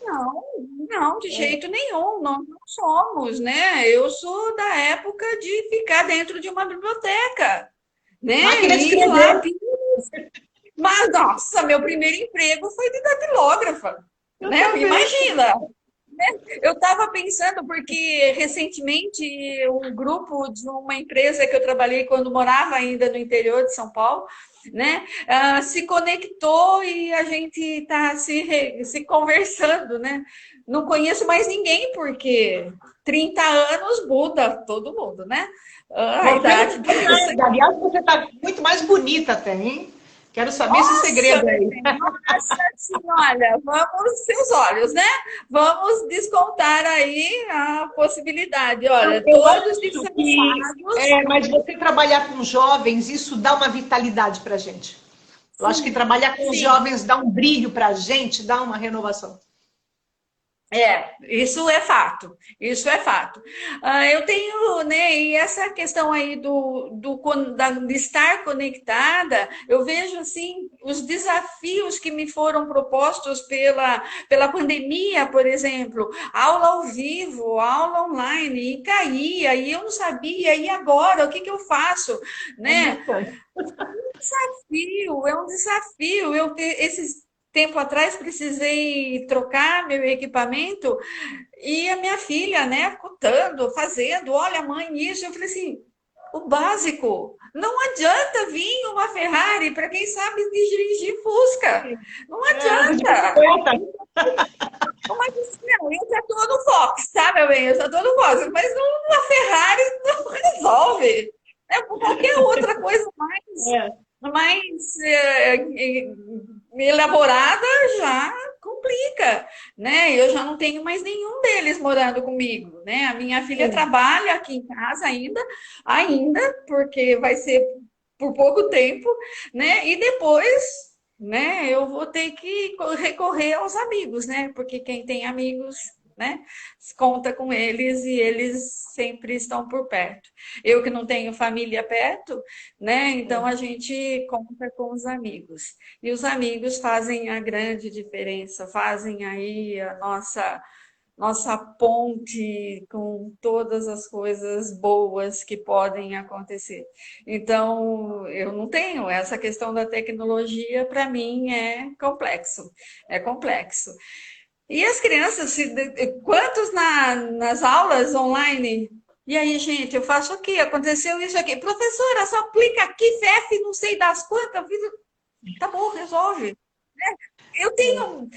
Não, não, de É. jeito nenhum, nós não somos, né? Eu sou da época de ficar dentro de uma biblioteca, né? Máquina de E ir lá, escrever. mas nossa, meu primeiro emprego foi de datilógrafa, Eu né? também. Imagina. Eu estava pensando, porque recentemente um grupo de uma empresa que eu trabalhei quando morava ainda no interior de São Paulo, né, se conectou e a gente está se conversando, né? Não conheço mais ninguém, porque 30 anos muda todo mundo, né? A Você não idade tem passa. nada. Aliás, você está muito mais bonita até, hein? Quero saber esse Nossa, segredo aí. nossa senhora, vamos, seus olhos, né? Vamos descontar aí a possibilidade. Olha, Eu todos acho que, disfarçados. mas você trabalhar com jovens, isso dá uma vitalidade para a gente. Eu acho que Sim, trabalhar com os sim. jovens dá um brilho para a gente, dá uma renovação. Isso é fato, isso é fato. Eu tenho, né, e essa questão aí de estar conectada, eu vejo, assim, os desafios que me foram propostos pela pandemia, por exemplo, aula ao vivo, aula online, e caía, e eu não sabia, e agora, o que que eu faço, Como é né? que é? É um desafio. Esses tempo atrás precisei trocar meu equipamento e a minha filha, né, cutando, fazendo, olha, mãe, isso. Eu falei assim, o básico. Não adianta vir uma Ferrari para quem sabe dirigir Fusca. Não Anda de adianta. bicicleta. Mas não, eu já estou no Fox, tá, meu bem? Eu já estou no Fox, mas uma Ferrari não resolve. É qualquer outra coisa É. mais elaborada já complica, né? Eu já não tenho mais nenhum deles morando comigo, né? A minha filha Sim. trabalha aqui em casa ainda, porque vai ser por pouco tempo, né? E depois, né, eu vou ter que recorrer aos amigos, né? Porque quem tem amigos, né, conta com eles e eles sempre estão por perto. Eu que não tenho família perto, né? Então a gente conta com os amigos. E os amigos fazem a grande diferença, fazem aí a nossa ponte com todas as coisas boas que podem acontecer. Então, eu não tenho essa questão da tecnologia, para mim é complexo, é complexo. E as crianças, quantos nas aulas online? E aí, gente, eu faço o quê? Aconteceu isso aqui. Professora, só aplica aqui, FF, não sei das quantas. Tá bom, resolve. Eu tenho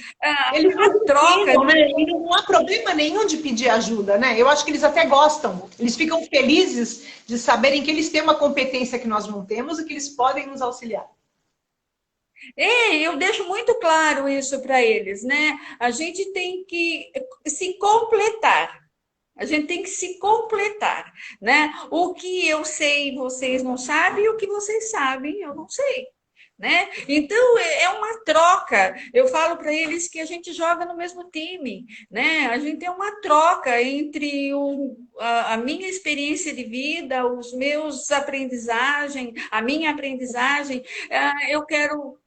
Eles a não troca. precisam, né? E não há problema nenhum de pedir ajuda, né? Eu acho que eles até gostam. Eles ficam felizes de saberem que eles têm uma competência que nós não temos e que eles podem nos auxiliar. Eu deixo muito claro isso para eles, né? A gente tem que se completar. A gente tem que se completar, né? O que eu sei, vocês não sabem, e o que vocês sabem, eu não sei. Né? Então é uma troca. Eu falo para eles que a gente joga no mesmo time, né? A gente tem uma troca entre a minha experiência de vida, os meus aprendizagens, a minha aprendizagem. Eu quero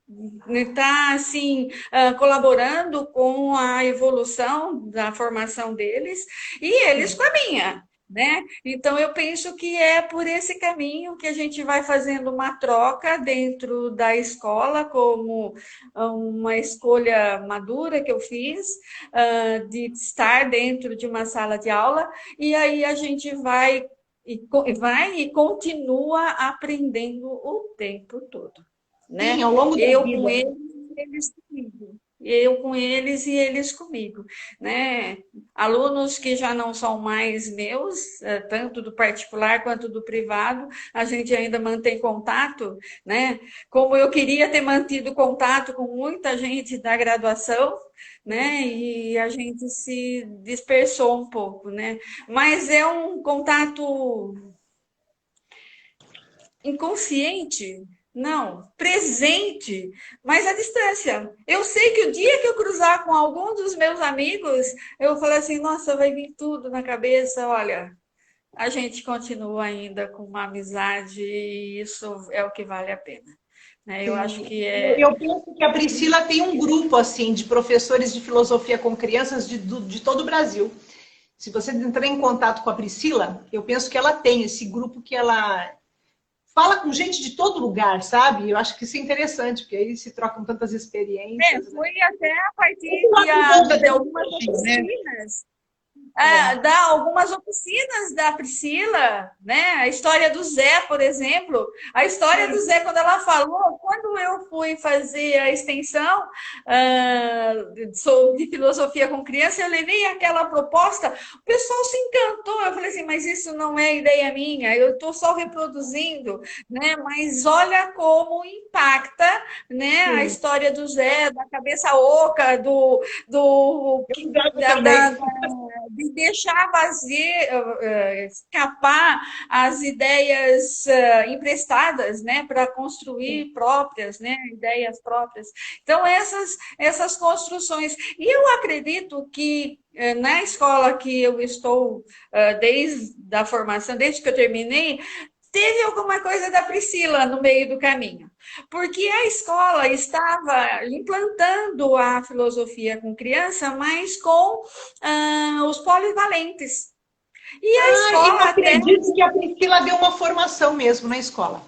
estar assim colaborando com a evolução da formação deles e eles Sim. com a minha. Né? Então, eu penso que é por esse caminho que a gente vai fazendo uma troca dentro da escola, como uma escolha madura que eu fiz, de estar dentro de uma sala de aula, e aí a gente vai e continua aprendendo o tempo todo, Sim, né? ao longo da Eu com vida. eles comigo. Eu com eles e eles comigo, né? Alunos que já não são mais meus, tanto do particular quanto do privado, a gente ainda mantém contato, né? Como eu queria ter mantido contato com muita gente da graduação, né? E a gente se dispersou um pouco, né? Mas é um contato inconsciente, não, presente, mas à distância. Eu sei que o dia que eu cruzar com algum dos meus amigos, eu vou falar assim, nossa, vai vir tudo na cabeça, olha, a gente continua ainda com uma amizade e isso é o que vale a pena. Né? Eu acho Sim. que Eu penso que a Priscila tem um grupo assim de professores de filosofia com crianças de todo o Brasil. Se você entrar em contato com a Priscila, eu penso que ela tem esse grupo que ela fala com gente de todo lugar, sabe? Eu acho que isso é interessante, porque aí se trocam tantas experiências, né? Foi até a partir Uma mudança de algumas assim, né? oficinas. É. Dá algumas oficinas da Priscila, né? A história do Zé, por exemplo. A história do Zé, quando ela falou, quando eu fui fazer a extensão de filosofia com criança, eu levei aquela proposta, o pessoal se encantou. Eu falei assim, mas isso não é ideia minha, eu estou só reproduzindo, né? Mas olha como impacta, né? A Sim. história do Zé, da cabeça oca, do Eu gosto da, também. da, de deixar escapar as ideias emprestadas, né, para construir próprias, né, ideias próprias. Então, essas construções. E eu acredito que na escola que eu estou, desde a formação, desde que eu terminei, teve alguma coisa da Priscila no meio do caminho, porque a escola estava implantando a filosofia com criança, mas com os polivalentes. E a Ah, eu escola até acredito que a Priscila deu uma formação mesmo na escola.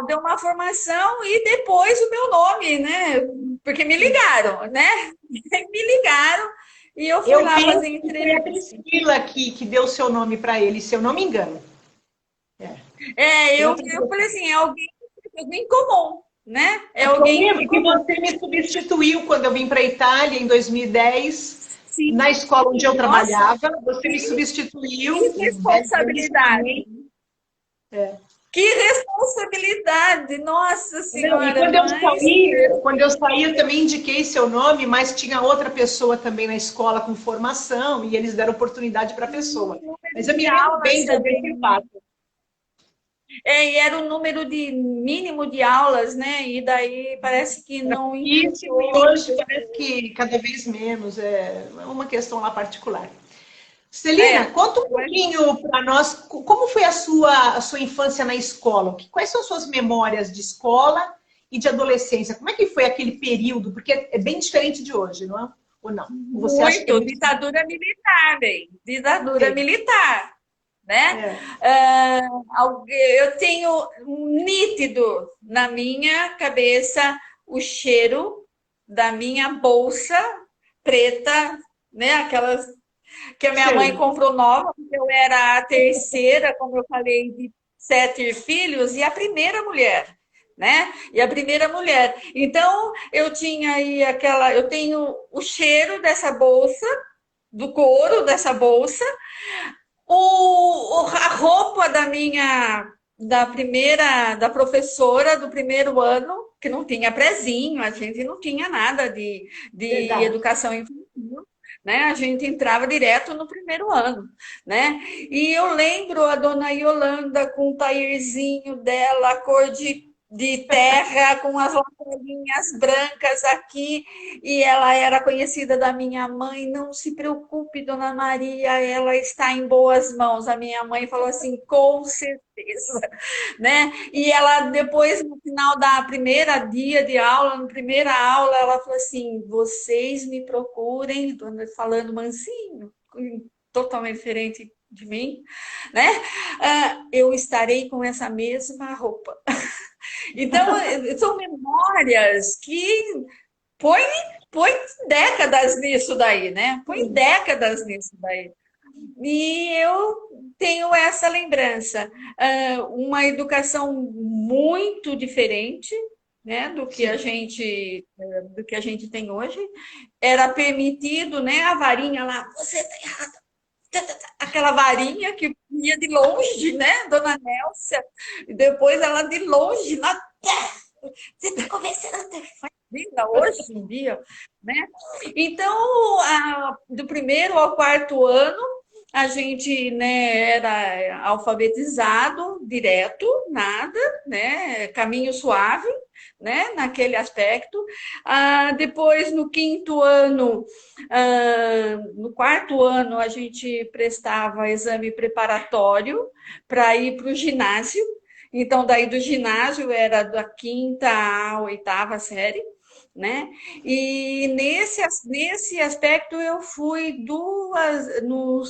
deu uma formação e depois o meu nome, né? Porque me ligaram, né? Me ligaram e eu fui Eu lá fazer penso que foi a entrevista. Priscila que deu seu nome para ele, se eu não me engano. É. Eu Eu falei acredito. assim, é alguém comum, né? É Porque eu alguém lembro que comum. você me substituiu quando eu vim para a Itália em 2010, Sim, na escola onde eu nossa, trabalhava. Você me que, substituiu, que belíssimamente. responsabilidade. É. Que responsabilidade, nossa Não, e senhora, mas quando eu saí, eu também indiquei seu nome, mas tinha outra pessoa também na escola com formação e eles deram oportunidade para a pessoa. Mas número eu me de lembro aulas bem de alguém também. que passa. E era o número de mínimo de aulas, né? E daí parece que Era não pouquíssimo e impactou. hoje parece que cada vez menos. É uma questão lá particular. Celina, É, conta um pouquinho para nós como foi a sua infância na escola. Quais são as suas memórias de escola e de adolescência? Como é que foi aquele período? Porque é bem diferente de hoje, não é? Ou não? Ou você acha que é muito. muito... Ditadura militar, bem. Ditadura Sim. militar, né? É. Eu tenho um nítido na minha cabeça o cheiro da minha bolsa preta, né? Aquelas que a minha mãe Sei. comprou nova, porque eu era a terceira, como eu falei, de 7 filhos, e a primeira mulher, né? E a primeira mulher. Então, eu tinha aí eu tenho o cheiro dessa bolsa, do couro dessa bolsa, a roupa da professora do primeiro ano, que não tinha prezinho, a gente não tinha nada de Verdade. educação infantil, né? A gente entrava direto no primeiro ano, né? E eu lembro a dona Yolanda com o taierzinho dela, cor de terra, com as laterinhas brancas aqui, e ela era conhecida da minha mãe. Não se preocupe, dona Maria, ela está em boas mãos. A minha mãe falou assim, com certeza, né? E ela depois, no final da primeira dia de aula, na primeira aula, ela falou assim: vocês me procurem, falando mansinho, totalmente diferente de mim, né? Eu estarei com essa mesma roupa. Então, são memórias que põe, põe décadas nisso daí, né? Põe décadas nisso daí. E eu tenho essa lembrança, uma educação muito diferente, né, Sim. do que a gente tem hoje. Era permitido, né, a varinha lá, você está errado. Aquela varinha que ia de longe, né, Dona Nélcia, e depois ela de longe, na terra, você está começando a ter vida hoje em dia, né? Então, do primeiro ao quarto ano, a gente, né, era alfabetizado direto, nada, né, caminho suave, né, naquele aspecto. Depois, no quinto ano, no quarto ano, a gente prestava exame preparatório para ir para o ginásio. Então, daí do ginásio era da quinta à oitava série, né? E nesse aspecto eu fui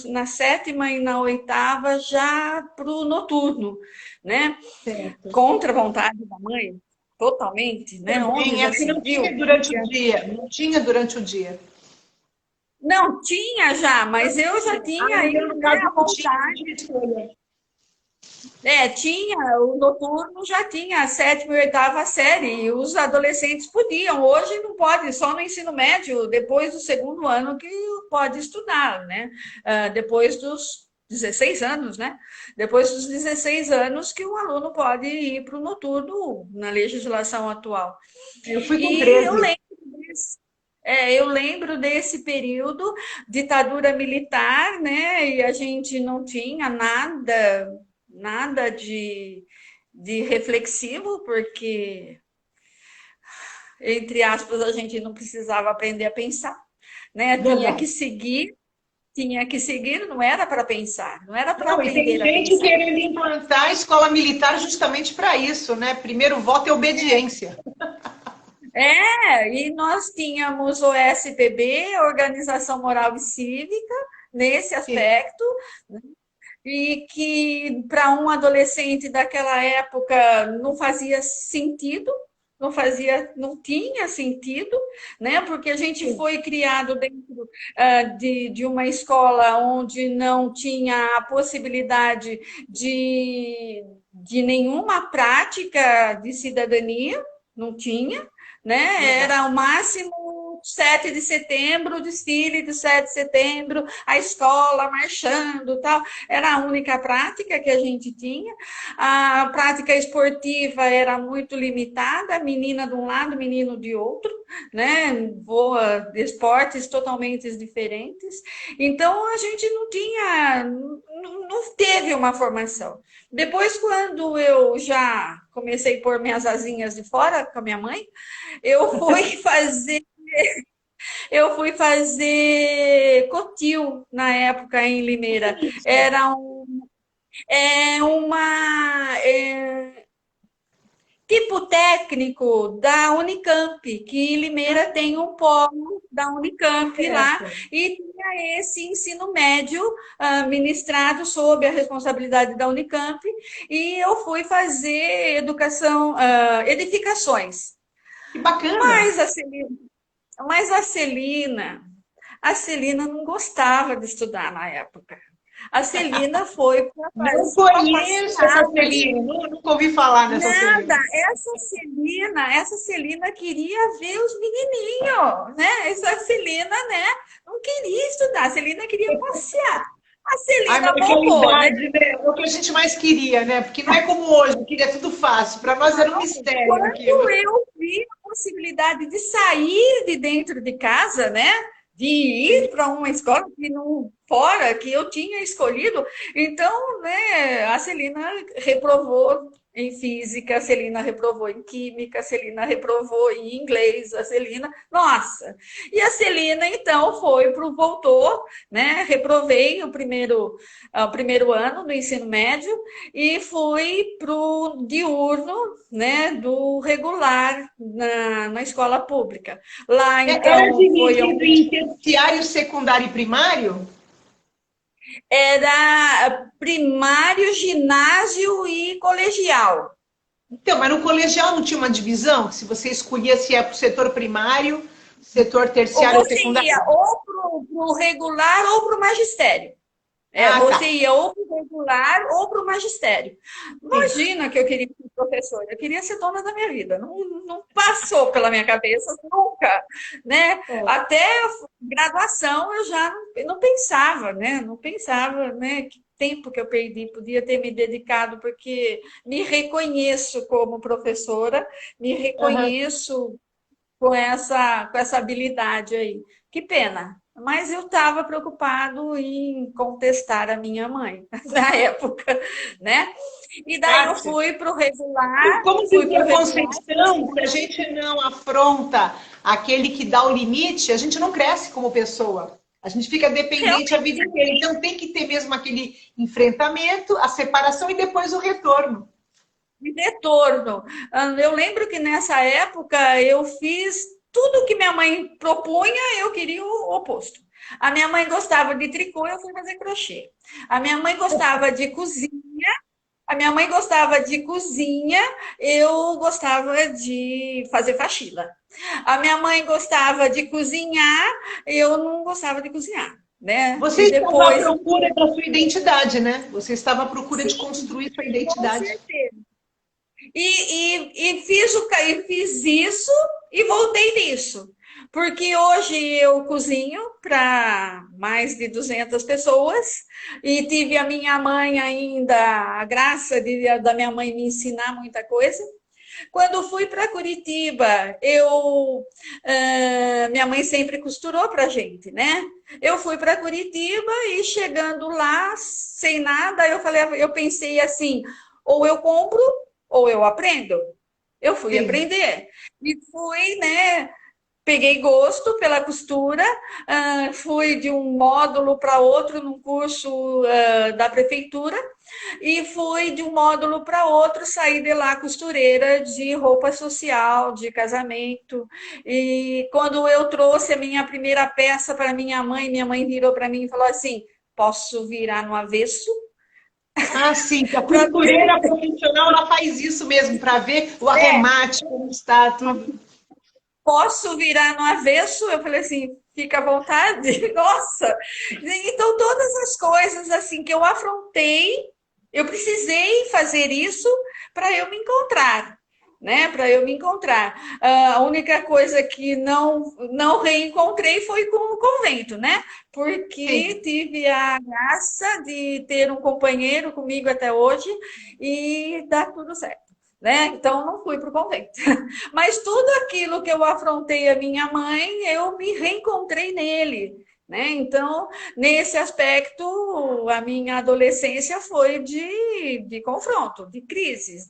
na sétima e na oitava já para o noturno, né? Certo. Contra a vontade da mãe, totalmente, né? Onde Também, já assim, se não viu? tinha durante o dia, não tinha durante o dia. Não, tinha já, mas eu já tinha Ah, aí, então no né, caso a não vontade. tinha escolha. Tinha, o noturno já tinha a sétima e oitava série, e os adolescentes podiam, hoje não pode, só no ensino médio, depois do segundo ano que pode estudar, né? Depois dos 16 anos, né? Depois dos 16 anos que o aluno pode ir para o noturno na legislação atual. Eu fui com E 13. eu lembro desse período, ditadura militar, né? E a gente não tinha nada de reflexivo, porque, entre aspas, a gente não precisava aprender a pensar, né? Verdade. Tinha que seguir, não era para pensar, não era para Não, e tem aprender a gente pensar. querendo implantar a escola militar justamente para isso, né? Primeiro voto é obediência. E nós tínhamos o SPB, Organização Moral e Cívica, nesse Sim. aspecto, e que para um adolescente daquela época não fazia sentido, não tinha sentido, né? Porque a gente Sim. foi criado dentro de uma escola onde não tinha a possibilidade de nenhuma prática de cidadania, não tinha, né? Verdade. Era o máximo 7 de setembro, o desfile de 7 de setembro, a escola marchando, tal. Era a única prática que a gente tinha. A prática esportiva era muito limitada, menina de um lado, menino de outro, né? Boa, esportes totalmente diferentes. Então a gente não teve uma formação. Depois, quando eu já comecei a pôr minhas asinhas de fora com a minha mãe, eu fui fazer eu fui fazer cotil na época em Limeira. Isso. Era uma tipo técnico da Unicamp, que em Limeira tem um polo da Unicamp lá, Certo. e tinha esse ensino médio ministrado sob a responsabilidade da Unicamp, e eu fui fazer educação, edificações. Que bacana. Mas a Celina, mas a Celina não gostava de estudar na época. A Celina foi para Não conheço essa passear. Celina, nunca ouvi falar nessa Nada, Celina. essa Celina queria ver os menininhos, né? Essa Celina, né, não queria estudar, a Celina queria passear. A Ai, Celina mas naquela voltou, né? idade, né? É o que a gente mais queria, né? Porque não é como hoje, que é tudo fácil. Para nós era um mistério aquilo. Quando eu vi a possibilidade de sair de dentro de casa, né? De ir Sim. para uma escola que não fora que eu tinha escolhido, então, né, a Celina reprovou em física, a Celina reprovou em química, a Celina reprovou em inglês, a Celina, nossa. E a Celina então voltou, né? Reprovei o primeiro ano do ensino médio e fui para o diurno, né, do regular na escola pública. Lá, Era então, foi dividido onde em terciário, secundário e primário? era primário, ginásio e colegial. Então, mas no colegial não tinha uma divisão? Se você escolhia se é para o setor primário, setor Ou terciário ou você ia secundário? ou para o regular ou para o magistério. Ah, Você tá. ia ou para o regular ou para o magistério. Sim. Imagina que eu queria ser professora, eu queria ser dona da minha vida. Não, não passou pela minha cabeça nunca, né? É. Até a graduação eu já não pensava, né? Não pensava, né? Que tempo que eu perdi, podia ter me dedicado, porque me reconheço como professora, me Aham. reconheço com essa habilidade aí. Que pena. Mas eu estava preocupado em contestar a minha mãe na época, né? E daí eu Kátia, fui para o regular, como fui dizia para o a regular. Conceição, se a gente não afronta aquele que dá o limite, a gente não cresce como pessoa. A gente fica dependente a vida Realmente, inteira. Então tem que ter mesmo aquele enfrentamento, a separação e depois o retorno. de retorno. Eu lembro que nessa época eu fiz tudo que minha mãe propunha, eu queria o oposto. A minha mãe gostava de tricô, eu fui fazer crochê. A minha mãe gostava de cozinha, a minha mãe gostava de cozinha, eu gostava de fazer faxina. A minha mãe gostava de cozinhar, eu não gostava de cozinhar, né? Você E estava à depois, procura da sua identidade, né? Você estava à procura de sim, construir sua com identidade. certeza. E fiz isso e voltei nisso. Porque hoje eu cozinho para mais de 200 pessoas e tive a minha mãe ainda, a graça da minha mãe me ensinar muita coisa. Quando fui para Curitiba, minha mãe sempre costurou para gente, né? Eu fui para Curitiba e chegando lá sem nada, eu pensei assim, ou eu compro ou eu aprendo. Eu fui Sim. aprender e fui, né? Peguei gosto pela costura, fui de um módulo para outro num curso da prefeitura e fui de um módulo para outro, saí de lá costureira de roupa social, de casamento. E quando eu trouxe a minha primeira peça para minha mãe virou para mim e falou assim: posso virar no avesso? Ah, sim, que a Para costureira profissional ela faz isso mesmo, para ver o arremate, como está tudo. posso virar no avesso? Eu falei assim, fica à vontade. Nossa! Então, todas as coisas assim que eu afrontei, eu precisei fazer isso para eu me encontrar. Né, para eu me encontrar. A única coisa que não reencontrei foi com o convento, né? Porque Sim. tive a graça de ter um companheiro comigo até hoje e dá tudo certo, né? Então não fui para o convento. Mas tudo aquilo que eu afrontei a minha mãe, eu me reencontrei nele. Né? Então, nesse aspecto, a minha adolescência foi de confronto, de crises.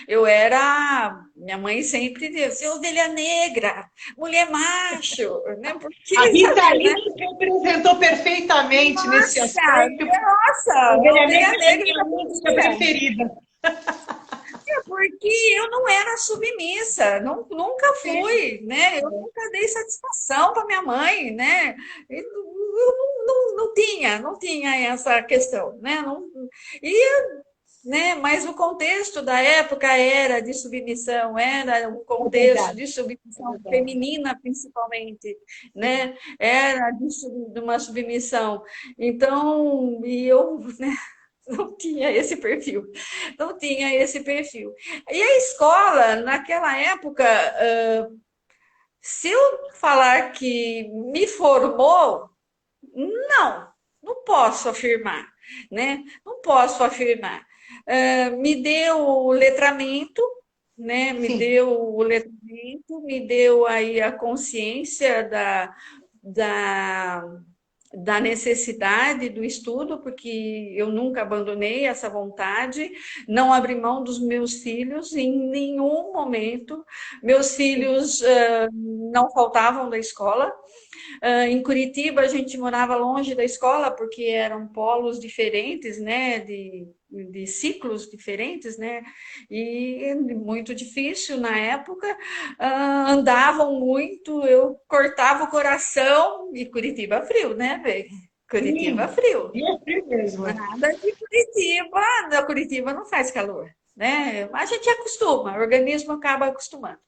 Eu era. Minha mãe sempre dizia: ovelha negra, mulher macho, né? A Porque, Rita sabe, Lee né? representou perfeitamente nesse Nossa, aspecto. nossa, A a Ovelha ovelha Negra é negra minha da música família. preferida. Porque eu não era submissa, nunca Sim. fui, né? Eu nunca dei satisfação para minha mãe, né? Eu não tinha essa questão, né? Não, e, né? Mas o contexto da época era de submissão, era um É contexto verdade, de é submissão verdade. feminina, principalmente, Sim. né? Era de uma submissão. Então, e eu não tinha esse perfil, não tinha esse perfil. E a escola, naquela época, se eu falar que me formou, não, não posso afirmar, né? Não posso afirmar. Me deu o letramento, né? Me Sim. deu o letramento, me deu aí a consciência da da necessidade do estudo, porque eu nunca abandonei essa vontade, não abri mão dos meus filhos em nenhum momento. Meus filhos não faltavam da escola, em Curitiba, a gente morava longe da escola, porque eram polos diferentes, né, de ciclos diferentes, né, e muito difícil na época. Andavam muito, eu cortava o coração, e Curitiba frio, né, velho? Curitiba Sim. frio. E é frio mesmo. É. Nada de Curitiba, da Curitiba não faz calor, né? A gente acostuma, o organismo acaba acostumando.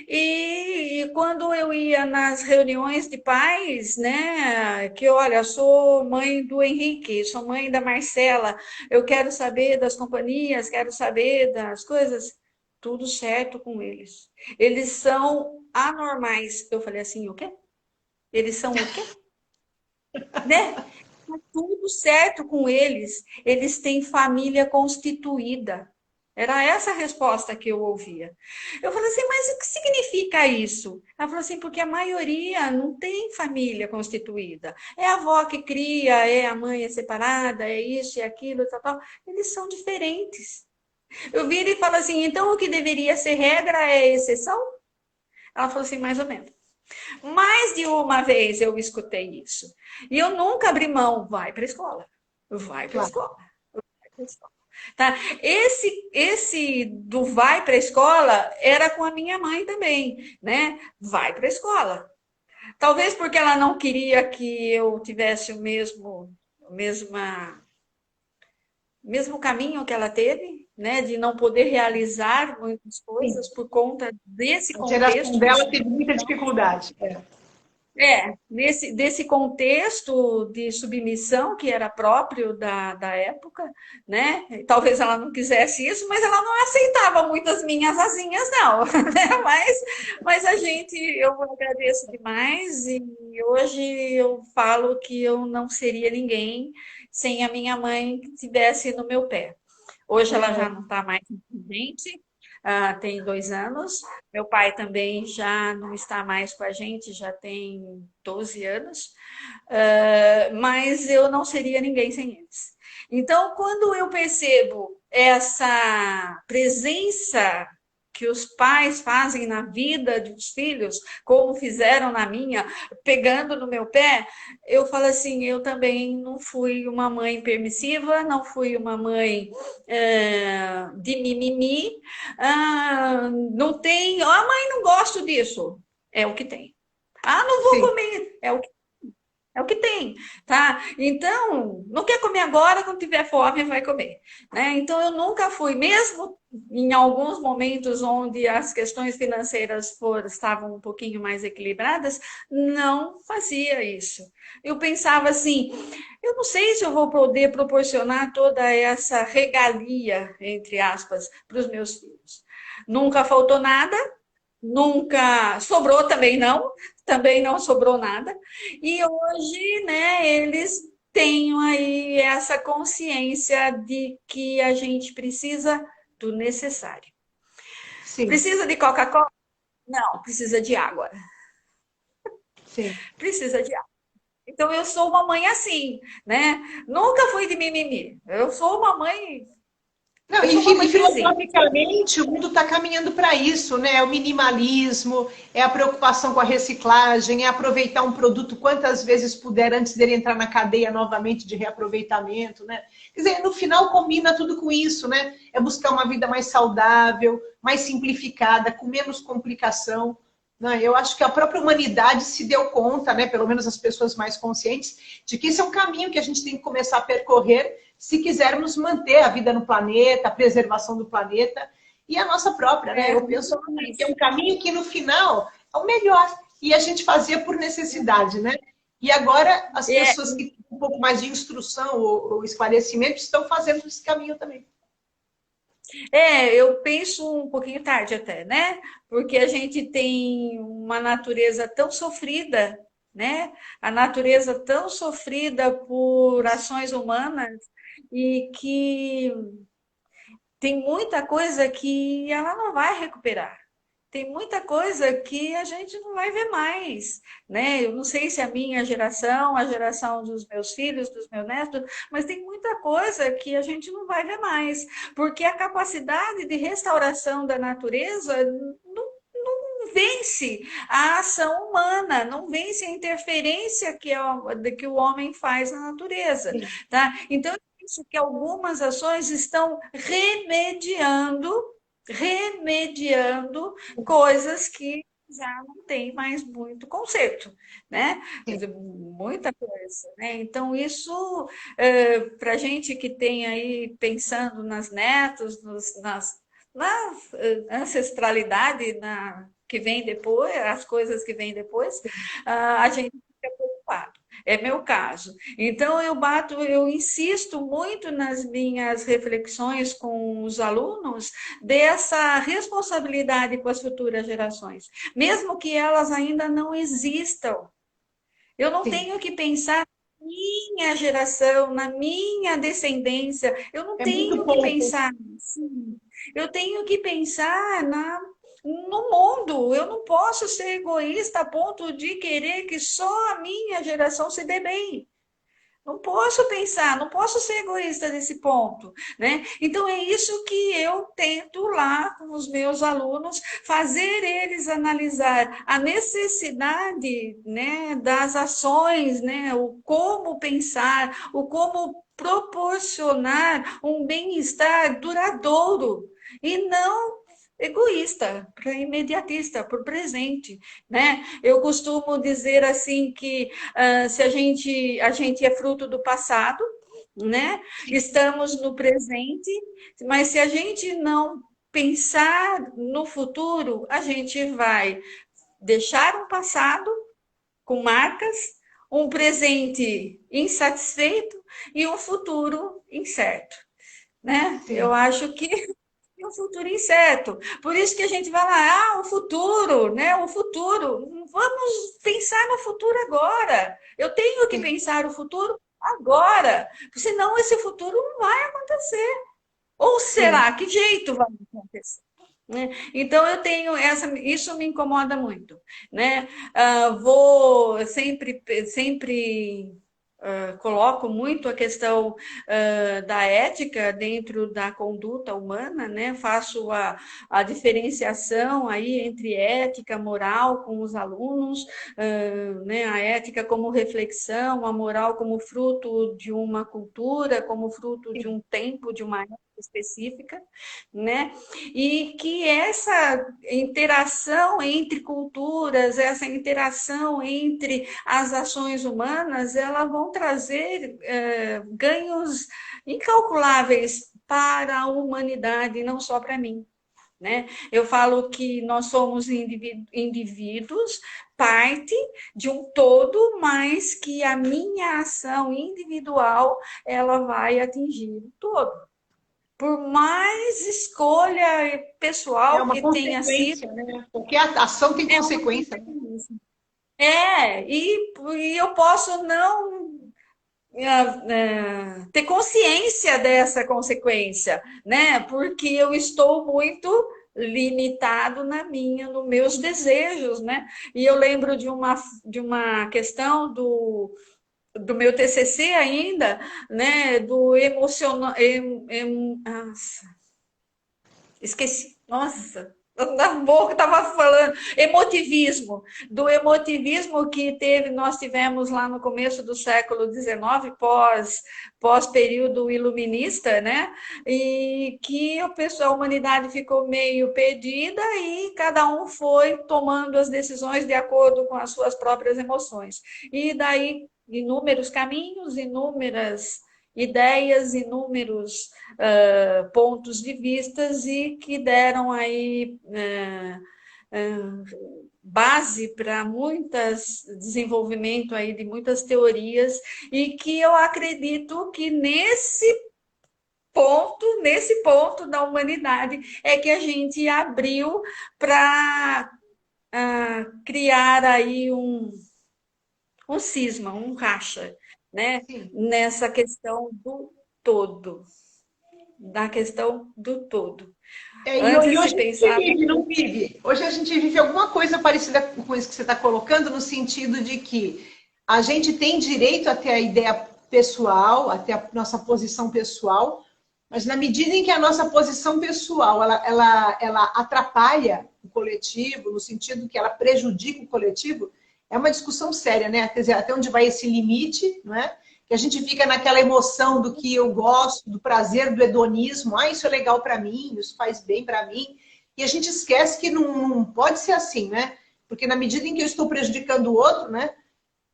E quando eu ia nas reuniões de pais, né, que olha, sou mãe do Henrique, sou mãe da Marcela, eu quero saber das companhias, quero saber das coisas, tudo certo com eles. Eles são anormais. Eu falei assim, o quê? Eles são o quê? Né? Tá tudo certo com eles. Eles têm família constituída. Era essa a resposta que eu ouvia. Eu falei assim, mas o que significa isso? Ela falou assim, porque a maioria não tem família constituída. É a avó que cria, é a mãe é separada, é isso e aquilo, tal, tal. Eles são diferentes. Eu viro e falo assim, então o que deveria ser regra é exceção? Ela falou assim, mais ou menos. Mais de uma vez eu escutei isso. E eu nunca abri mão, vai para a escola. Vai para a Claro. escola. Vai pra escola. Tá? Esse do vai para a escola era com a minha mãe também, né? Vai para a escola. Talvez porque ela não queria que eu tivesse o mesmo caminho que ela teve, né? De não poder realizar muitas Sim. coisas por conta desse A geração contexto de dela teve muita dificuldade. desse contexto de submissão que era próprio da época, né? Talvez ela não quisesse isso, mas ela não aceitava muito as minhas asinhas, não, né? Mas eu agradeço demais e hoje eu falo que eu não seria ninguém sem a minha mãe que estivesse no meu pé. Hoje ela já Uhum. não está mais presente, tem 2 anos. Meu pai também já não está mais com a gente, já tem 12 anos, mas eu não seria ninguém sem eles. Então, quando eu percebo essa presença que os pais fazem na vida dos filhos, como fizeram na minha, pegando no meu pé, eu falo assim, eu também não fui uma mãe permissiva, não fui uma mãe de mimimi, não tem, mãe, não gosto disso, é o que tem. Não vou Sim. comer, é o que tem, tá? Então, não quer comer agora, quando tiver fome, vai comer, né? Então, eu nunca fui, mesmo em alguns momentos onde as questões financeiras estavam um pouquinho mais equilibradas, não fazia isso. Eu pensava assim, eu não sei se eu vou poder proporcionar toda essa regalia, entre aspas, para os meus filhos. Nunca faltou nada, nunca sobrou também não sobrou nada. E hoje, né, eles têm aí essa consciência de que a gente precisa do necessário. Sim. Precisa de Coca-Cola? Não, precisa de água. Sim. Precisa de água. Então eu sou uma mãe assim, né? Nunca fui de mimimi. Não, Eu sou uma e mãe presente. filosoficamente o mundo está caminhando para isso, né? É o minimalismo, é a preocupação com a reciclagem, é aproveitar um produto quantas vezes puder antes dele entrar na cadeia novamente de reaproveitamento, né? Quer dizer, no final combina tudo com isso, né? É buscar uma vida mais saudável, mais simplificada, com menos complicação. Né? Eu acho que a própria humanidade se deu conta, né? Pelo menos as pessoas mais conscientes, de que esse é um caminho que a gente tem que começar a percorrer se quisermos manter a vida no planeta, a preservação do planeta e a nossa própria, né? Eu penso que é um caminho que no final é o melhor e a gente fazia por necessidade, né? E agora as É, pessoas que têm um pouco mais de instrução ou esclarecimento estão fazendo esse caminho também. eu penso um pouquinho tarde até, né? Porque a gente tem uma natureza tão sofrida, né? A natureza tão sofrida por ações humanas e que tem muita coisa que ela não vai recuperar. Tem muita coisa que a gente não vai ver mais, né? Eu não sei se a minha geração, a geração dos meus filhos, dos meus netos, mas tem muita coisa que a gente não vai ver mais, porque a capacidade de restauração da natureza não vence a ação humana, não vence a interferência que o homem faz na natureza, tá? Então, eu penso que algumas ações estão remediando coisas que já não tem mais muito conserto, né? Quer dizer, muita coisa, né? Então, isso, para a gente que tem aí, pensando nas netos, na ancestralidade que vem depois, as coisas que vêm depois, a gente fica preocupado. É meu caso. Então, eu insisto muito nas minhas reflexões com os alunos dessa responsabilidade com as futuras gerações, mesmo que elas ainda não existam. Eu não Sim, tenho que pensar na minha geração, na minha descendência, eu não é muito tenho que pouco. pensar assim. Eu tenho que pensar no mundo. Eu não posso ser egoísta a ponto de querer que só a minha geração se dê bem. Não posso pensar, não posso ser egoísta nesse ponto, né? Então é isso que eu tento lá com os meus alunos, fazer eles analisar a necessidade, né, das ações, né, o como pensar, o como proporcionar um bem-estar duradouro e não egoísta, para imediatista, para o presente, né? Eu costumo dizer assim que se a gente é fruto do passado, né? Estamos no presente, mas se a gente não pensar no futuro, a gente vai deixar um passado com marcas, um presente insatisfeito e um futuro incerto, né? Eu Sim, acho que é um futuro incerto. Por isso que a gente vai lá, o futuro, né? O futuro. Vamos pensar no futuro agora. Eu tenho que sim, pensar o futuro agora, senão esse futuro não vai acontecer. Ou sim. será? Que jeito vai acontecer? Né? Então eu tenho isso me incomoda muito, né? Vou sempre coloco muito a questão da ética dentro da conduta humana, né? Faço a diferenciação aí entre ética, moral com os alunos, né? A ética como reflexão, a moral como fruto de uma cultura, como fruto de Sim. um tempo, de uma época específica, né? E que essa interação entre culturas, essa interação entre as ações humanas, elas vão trazer ganhos incalculáveis para a humanidade, não só para mim. Né? Eu falo que nós somos indivíduos, parte de um todo, mas que a minha ação individual ela vai atingir o todo. Por mais escolha É pessoal uma que tenha sido, consequência, né? Porque a ação tem é uma consequência, né? consequência. E eu posso não ter consciência dessa consequência, né? Porque eu estou muito limitado nos meus desejos, né? E eu lembro de uma questão do meu TCC ainda, né? Do emocional, esqueci, nossa, na boca estava falando, emotivismo, do emotivismo que nós tivemos lá no começo do século XIX, pós período iluminista, né? E que a humanidade ficou meio perdida e cada um foi tomando as decisões de acordo com as suas próprias emoções. E daí inúmeros caminhos, inúmeras ideias, inúmeros pontos de vistas e que deram aí base para muitas desenvolvimento aí de muitas teorias e que eu acredito que nesse ponto da humanidade é que a gente abriu para criar aí um cisma, um racha, né? Sim. Nessa questão do todo, da questão do todo. E Antes se hoje a gente pensava vive, não vive? Hoje a gente vive alguma coisa parecida com isso que você está colocando, no sentido de que a gente tem direito a ter a ideia pessoal, até a nossa posição pessoal, mas na medida em que a nossa posição pessoal ela atrapalha o coletivo, no sentido que ela prejudica o coletivo, é uma discussão séria, né? Quer dizer, até onde vai esse limite, não é? Que a gente fica naquela emoção do que eu gosto, do prazer do hedonismo, isso é legal para mim, isso faz bem para mim, e a gente esquece que não pode ser assim, né? Porque na medida em que eu estou prejudicando o outro, né?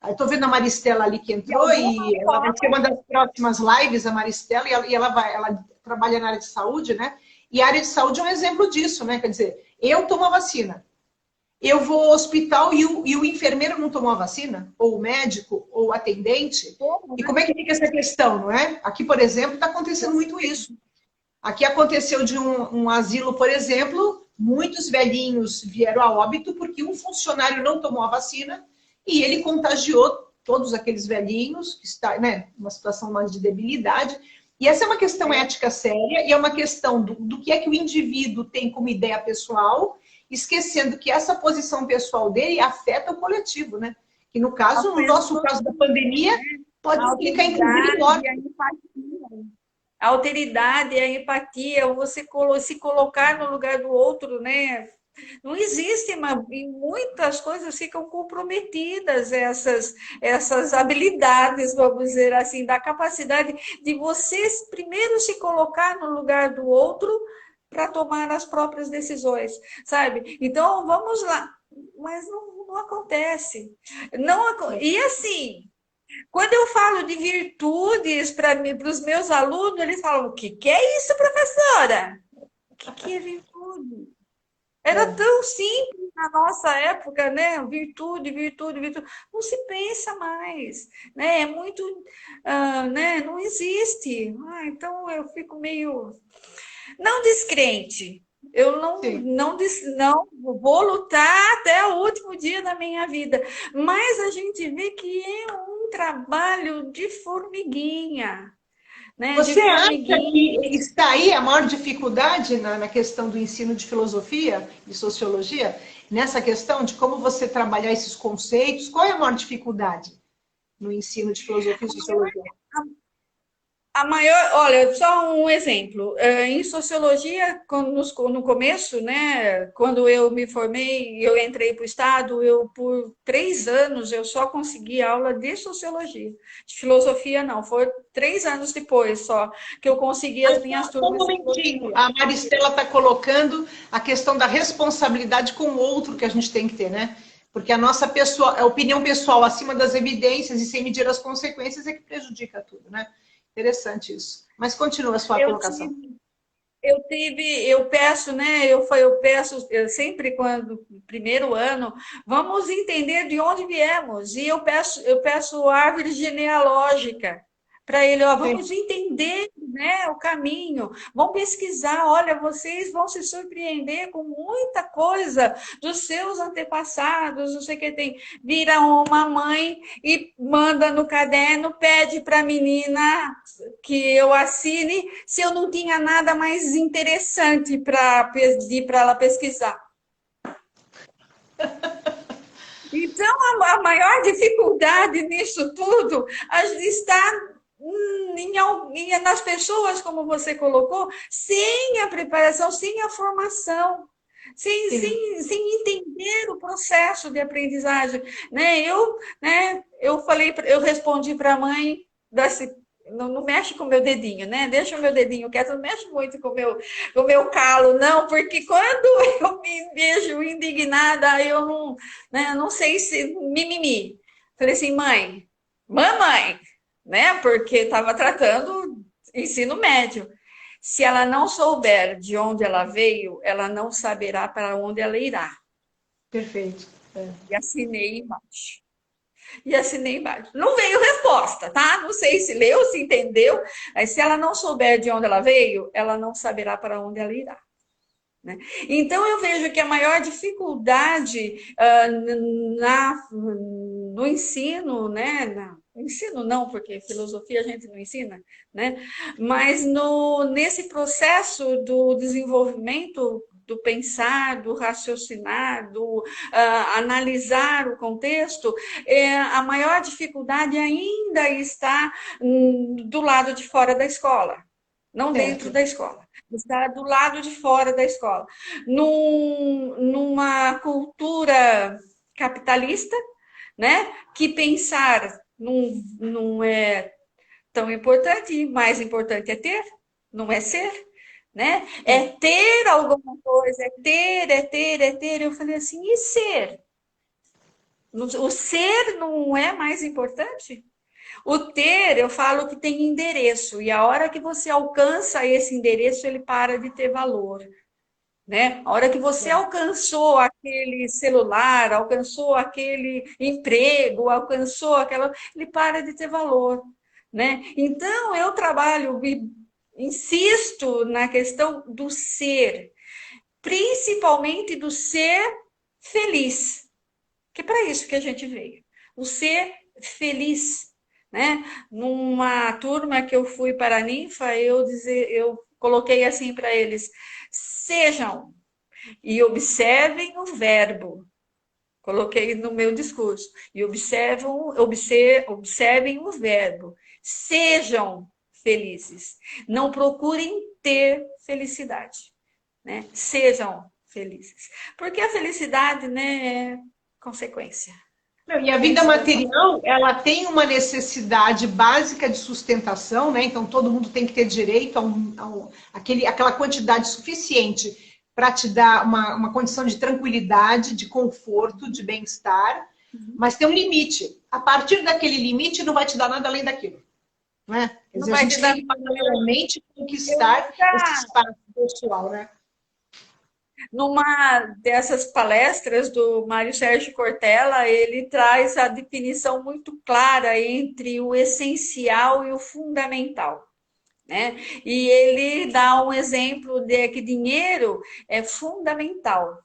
Eu estou vendo a Maristela ali que de entrou alguma e ela vai ser forma. uma das próximas lives, a Maristela, ela trabalha na área de saúde, né? E a área de saúde é um exemplo disso, né? Quer dizer, eu tomo a vacina, eu vou ao hospital e o enfermeiro não tomou a vacina? Ou o médico, ou o atendente? E como é que fica essa questão, não é? Aqui, por exemplo, está acontecendo muito isso. Aqui aconteceu de um asilo, por exemplo, muitos velhinhos vieram a óbito porque um funcionário não tomou a vacina e ele contagiou todos aqueles velhinhos, que está, né, uma situação mais de debilidade. E essa é uma questão É, ética séria e é uma questão do que é que o indivíduo tem como ideia pessoal, esquecendo que essa posição pessoal dele afeta o coletivo, né? Que no caso, no nosso caso da pandemia, a pode implicar inclusive alteridade, morte. a empatia. A alteridade, a empatia, você se colocar no lugar do outro, né? Não existe, e muitas coisas ficam comprometidas, essas habilidades, vamos dizer assim, da capacidade de você primeiro se colocar no lugar do outro para tomar as próprias decisões, sabe? Então, vamos lá. Mas não acontece. E assim, quando eu falo de virtudes para os meus alunos, eles falam: o que é isso, professora? O que é virtude? Era É. tão simples na nossa época, né? Virtude, virtude, virtude. Não se pensa mais, né? É muito, né? Não existe. Então eu fico meio não descrente. Eu Sim. não vou lutar até o último dia da minha vida, mas a gente vê que é um trabalho de formiguinha, né? De Você acha formiguinha. que está aí a maior dificuldade na questão do ensino de filosofia e sociologia? Nessa questão de como você trabalhar esses conceitos, qual é a maior dificuldade no ensino de filosofia e sociologia? A maior, olha, só um exemplo. Em sociologia, no começo, né, quando eu me formei, eu entrei para o Estado, por 3 anos eu só consegui aula de sociologia. De filosofia, não. Foi 3 anos depois só que eu consegui as minhas Só um turmas de momentinho, filosofia. a Maristela está colocando a questão da responsabilidade com o outro que a gente tem que ter, né? Porque a nossa pessoa, a opinião pessoal acima das evidências e sem medir as consequências é que prejudica tudo, né? Interessante isso. Mas continua a sua Eu colocação. tive eu peço, né? Eu peço sempre quando primeiro ano, vamos entender de onde viemos. E eu peço árvore genealógica para ele, ó, Sim. vamos entender, né, o caminho, vamos pesquisar. Olha, vocês vão se surpreender com muita coisa dos seus antepassados, não sei o que tem. Vira uma mãe e manda no caderno, pede para a menina que eu assine se eu não tinha nada mais interessante para pedir para ela pesquisar. Então, a maior dificuldade nisso tudo está nas pessoas, como você colocou, sem a preparação, sem a formação, Sim. sem entender o processo de aprendizagem. Eu respondi para a mãe não mexe com o meu dedinho, né? Deixa o meu dedinho quieto, não mexe muito com o meu calo, não, porque quando eu me vejo indignada, eu não, né, não sei se mimimi. Falei assim, mamãe, né? Porque estava tratando ensino médio. Se ela não souber de onde ela veio, ela não saberá para onde ela irá. Perfeito. É. E assinei embaixo. E assinei embaixo. Não veio resposta, tá? Não sei se leu, se entendeu. Mas se ela não souber de onde ela veio, ela não saberá para onde ela irá. Né? Então, eu vejo que a maior dificuldade no ensino, né? No ensino não, porque filosofia a gente não ensina, né? Mas nesse processo do desenvolvimento do pensar, do raciocinar, do analisar o contexto, a maior dificuldade ainda está do lado de fora da escola, não dentro Certo. da escola. Está do lado de fora da escola. Numa cultura capitalista, né? Que pensar não é tão importante, mais importante é ter, não é ser, né? É Sim. ter alguma coisa, é ter, é ter, é ter. Eu falei assim, e ser? O ser não é mais importante? O ter, eu falo que tem endereço, e a hora que você alcança esse endereço, ele para de ter valor, né? A hora que você alcançou aquele celular, alcançou aquele emprego, alcançou aquela, ele para de ter valor, né? Então, eu trabalho e insisto na questão do ser, principalmente do ser feliz, que é para isso que a gente veio. O ser feliz, né? Numa turma que eu fui para a Ninfa, eu coloquei assim para eles: sejam e observem o verbo. Coloquei no meu discurso. E observem o verbo. Sejam felizes. Não procurem ter felicidade, né? Sejam felizes. Porque a felicidade, né, é consequência. Não, e a vida material, ela tem uma necessidade básica de sustentação, né? Então todo mundo tem que ter direito aquela quantidade suficiente para te dar uma condição de tranquilidade, de conforto, de bem-estar, mas tem um limite. A partir daquele limite não vai te dar nada além daquilo, né? Quer dizer, a gente tem que paralelamente conquistar esse espaço pessoal, né? Numa dessas palestras do Mário Sérgio Cortella, ele traz a definição muito clara entre o essencial e o fundamental, né? E ele dá um exemplo de que dinheiro é fundamental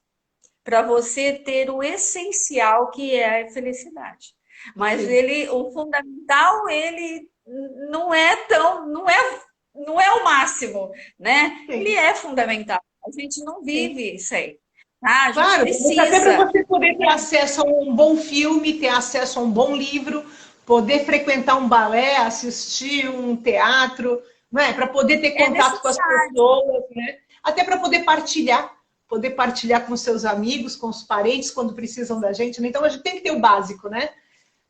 para você ter o essencial, que é a felicidade. Mas o fundamental, ele não é o máximo, né? Sim. Ele é fundamental. A gente não vive sem. Tá? A gente Claro, precisa. até para você poder ter acesso a um bom filme, ter acesso a um bom livro, poder frequentar um balé, assistir um teatro, né? Para poder ter contato com as pessoas, né? Até para poder partilhar com seus amigos, com os parentes, quando precisam da gente, né? Então a gente tem que ter o básico, né?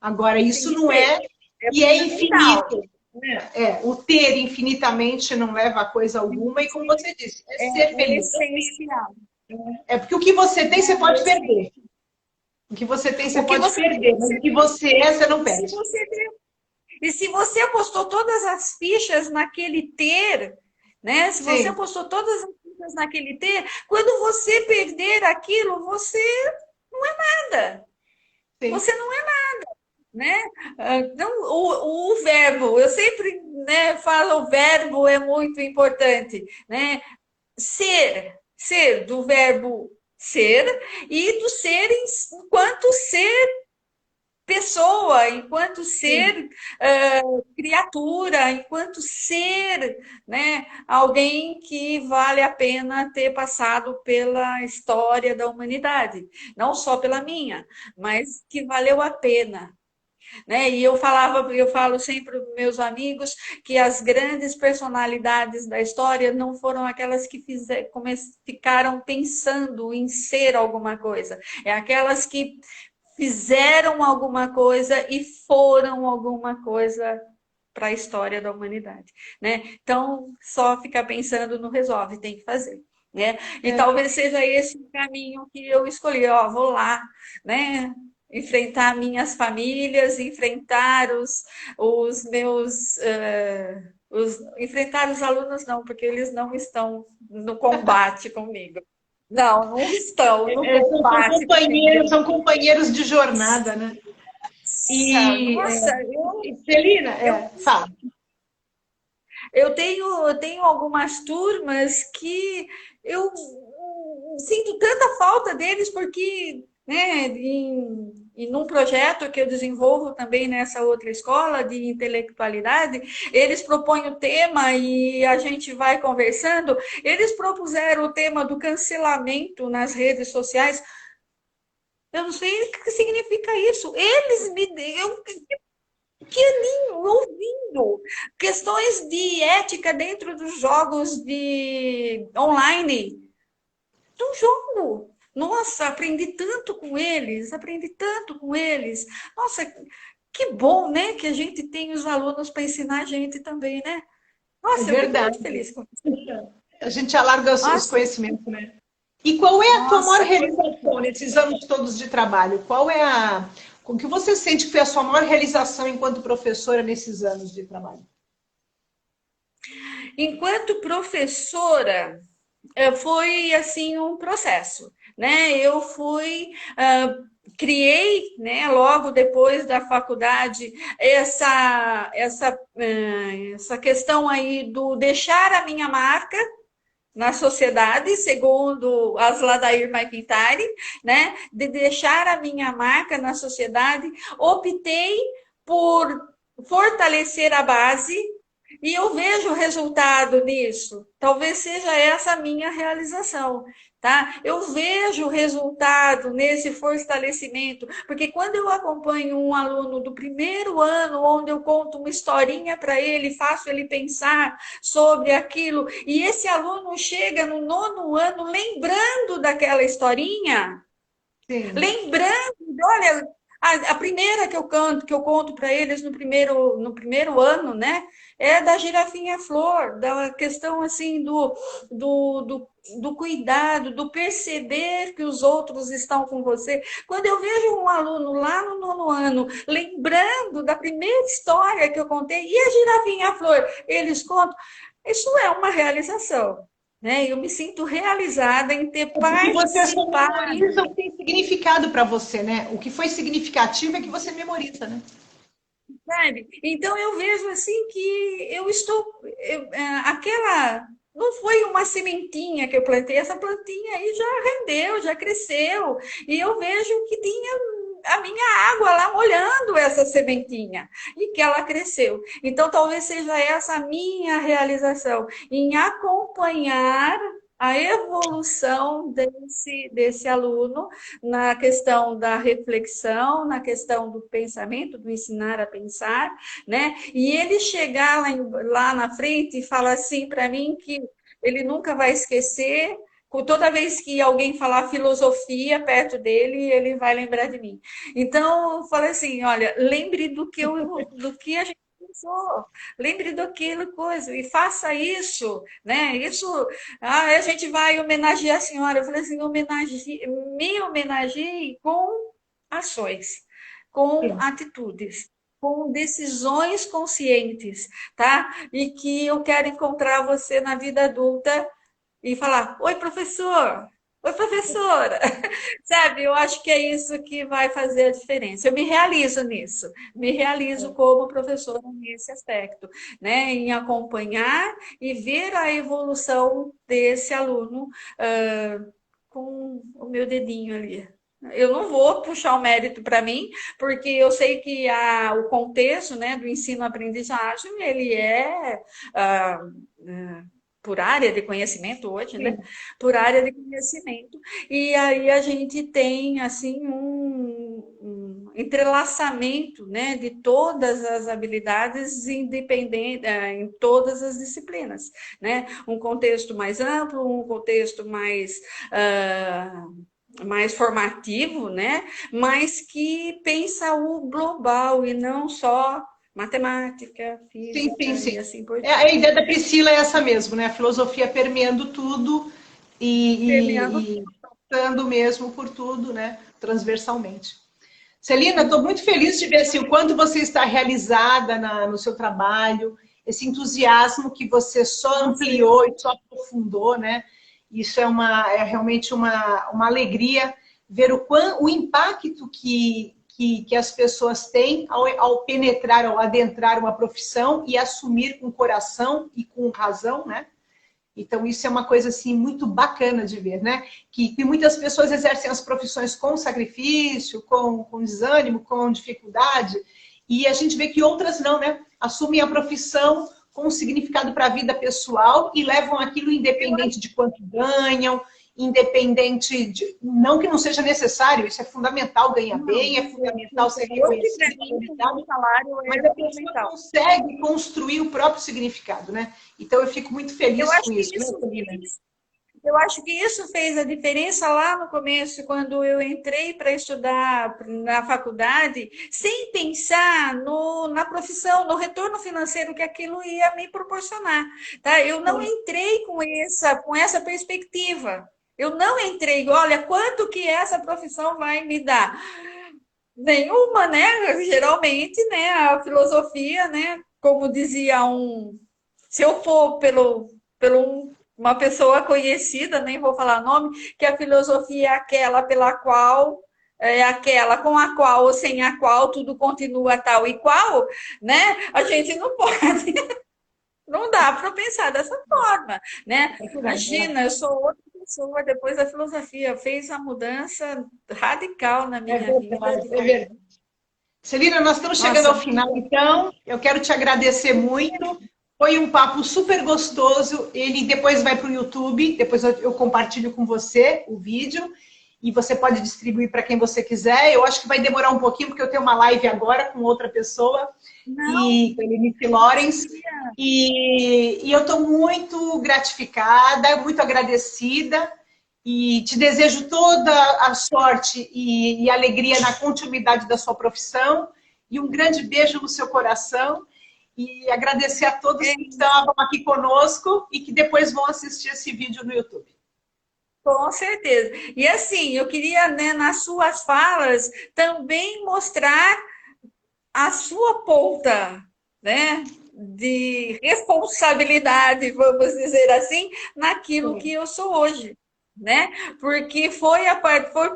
Agora, isso não é e é infinito. O ter infinitamente não leva a coisa alguma, e como você disse, é ser feliz. Essencial. É porque o que você tem, você pode perder. O que você tem, você pode perder. Mas o que você é, você não perde. E se você apostou todas as fichas naquele ter, né? Se você apostou todas as fichas naquele ter, quando você perder aquilo, você não é nada. Sim. Você não é nada. Né? Então, o verbo, eu sempre, né, falo, o verbo é muito importante, né? Ser do verbo ser, e do ser enquanto ser pessoa, enquanto ser criatura, enquanto ser, né, alguém que vale a pena ter passado pela história da humanidade, não só pela minha, mas que valeu a pena. Né? E eu falo sempre para meus amigos que as grandes personalidades da história não foram aquelas que ficaram pensando em ser alguma coisa, é aquelas que fizeram alguma coisa e foram alguma coisa para a história da humanidade, né? Então, só ficar pensando não resolve, tem que fazer. Né? E talvez seja esse o caminho que eu escolhi, vou lá, né? Enfrentar minhas famílias, enfrentar os meus... enfrentar os alunos não, porque eles não estão no combate comigo. Não estão no combate. São companheiros de jornada, né? Celina, fala. Eu tenho algumas turmas que eu sinto tanta falta deles, porque, né, em um projeto que eu desenvolvo também nessa outra escola de intelectualidade, eles propõem o tema e a gente vai conversando. Eles propuseram o tema do cancelamento nas redes sociais. Eu não sei o que significa isso. Eles me deu pequenininho, ouvindo questões de ética dentro dos jogos de online. Do jogo. Nossa, aprendi tanto com eles. Nossa, que bom, né? Que a gente tem os alunos para ensinar a gente também, né? Nossa, eu fico muito feliz com isso. A gente alarga os conhecimentos, né? E qual é a tua maior realização nesses anos todos de trabalho? O que você sente que foi a sua maior realização enquanto professora nesses anos de trabalho? Enquanto professora, foi assim um processo, né? Eu criei, né, logo depois da faculdade, essa questão aí do deixar a minha marca na sociedade, segundo Asladair McIntyre, né, de deixar a minha marca na sociedade. Optei por fortalecer a base E eu vejo resultado nisso. Talvez seja essa a minha realização, tá? Eu vejo resultado nesse fortalecimento, porque quando eu acompanho um aluno do primeiro ano, onde eu conto uma historinha para ele, faço ele pensar sobre aquilo, e esse aluno chega no nono ano lembrando daquela historinha, Sim. lembrando, olha, a primeira que eu conto para eles no primeiro ano, né? É da girafinha flor, da questão assim do, do, do cuidado, do perceber que os outros estão com você. Quando eu vejo um aluno lá no nono ano, lembrando da primeira história que eu contei, e a girafinha flor, eles contam, isso é uma realização. Né? Eu me sinto realizada em ter Porque você só participado. memoriza o que tem significado para você, né? O que foi significativo é que você memoriza, né? Sabe? Então eu vejo assim que eu estou. Aquela. Não foi uma sementinha que eu plantei, essa plantinha aí já rendeu, já cresceu. E eu vejo que tinha a minha água lá molhando essa sementinha e que ela cresceu. Então talvez seja essa a minha realização, em acompanhar a evolução desse aluno na questão da reflexão, na questão do pensamento, do ensinar a pensar, né? E ele chegar lá na frente e falar assim para mim que ele nunca vai esquecer. Toda vez que alguém falar filosofia perto dele, ele vai lembrar de mim. Então, eu falei assim, olha, lembre do que a gente pensou, lembre daquilo coisa e faça isso, né? Isso, a gente vai homenagear a senhora. Eu falei assim, me homenageie com ações, com Sim. atitudes, com decisões conscientes, tá? E que eu quero encontrar você na vida adulta e falar: Oi, professor! Oi, professora! Sabe, eu acho que é isso que vai fazer a diferença. Eu me realizo nisso, me realizo como professora nesse aspecto, né? Em acompanhar e ver a evolução desse aluno com o meu dedinho ali. Eu não vou puxar o mérito para mim, porque eu sei que o contexto, né, do ensino-aprendizagem, ele é ah, por área de conhecimento hoje, né? Sim. Por área de conhecimento. E aí a gente tem, assim, um entrelaçamento, né, de todas as habilidades independente, em todas as disciplinas, né? Um contexto mais amplo, um contexto mais formativo, né? Mas que pensa o global e não só matemática, Sim, sim, física sim. e assim por A diante. ideia da Priscila é essa mesmo, né? A filosofia permeando tudo Permeando. e passando mesmo por tudo, né? Transversalmente. Celina, estou muito feliz de ver assim, o quanto você está realizada no seu trabalho, esse entusiasmo que você só Nossa, ampliou e só aprofundou, né? Isso é realmente uma alegria ver o impacto que as pessoas têm ao penetrar, ao adentrar uma profissão e assumir com coração e com razão, né? Então, isso é uma coisa assim muito bacana de ver, né? Que muitas pessoas exercem as profissões com sacrifício, com desânimo, com dificuldade, e a gente vê que outras não, né? Assumem a profissão com um significado para a vida pessoal e levam aquilo eu independente de quanto ganham, independente de. Não que não seja necessário, isso é fundamental ganhar não, bem, é fundamental ser hoje para reconhecido, mim o valorizado, salário mas é a pessoa fundamental. consegue construir o próprio significado, né? Então eu fico muito Eu feliz com acho que isso, né, isso Celina? Eu acho que isso fez a diferença lá no começo, quando eu entrei para estudar na faculdade, sem pensar na profissão, no retorno financeiro que aquilo ia me proporcionar. Tá? Eu não entrei com essa perspectiva. Eu não entrei, olha, quanto que essa profissão vai me dar? Nenhuma, né? Geralmente, né? A filosofia, né? Como dizia se eu for pelo uma pessoa conhecida, nem vou falar nome, que a filosofia é aquela pela qual é aquela com a qual ou sem a qual tudo continua tal e qual, né? A gente não pode, não dá para pensar dessa forma, né? É verdade, Imagina, eu sou outra pessoa depois da filosofia, fez a mudança radical na é minha vida. verdade, é verdade. Celina, nós estamos chegando Nossa, ao final, então. Eu quero te agradecer muito. Foi um papo super gostoso. Ele depois vai para o YouTube, depois eu compartilho com você o vídeo e você pode distribuir para quem você quiser. Eu acho que vai demorar um pouquinho, porque eu tenho uma live agora com outra pessoa, e Helenice Lawrence, e eu estou muito gratificada, muito agradecida, e te desejo toda a sorte e alegria na continuidade da sua profissão, e um grande beijo no seu coração, e agradecer a todos que estavam aqui conosco e que depois vão assistir esse vídeo no YouTube. Com certeza. E assim, eu queria, né, nas suas falas, também mostrar a sua ponta, né, de responsabilidade, vamos dizer assim, naquilo que eu sou hoje, né? Porque foi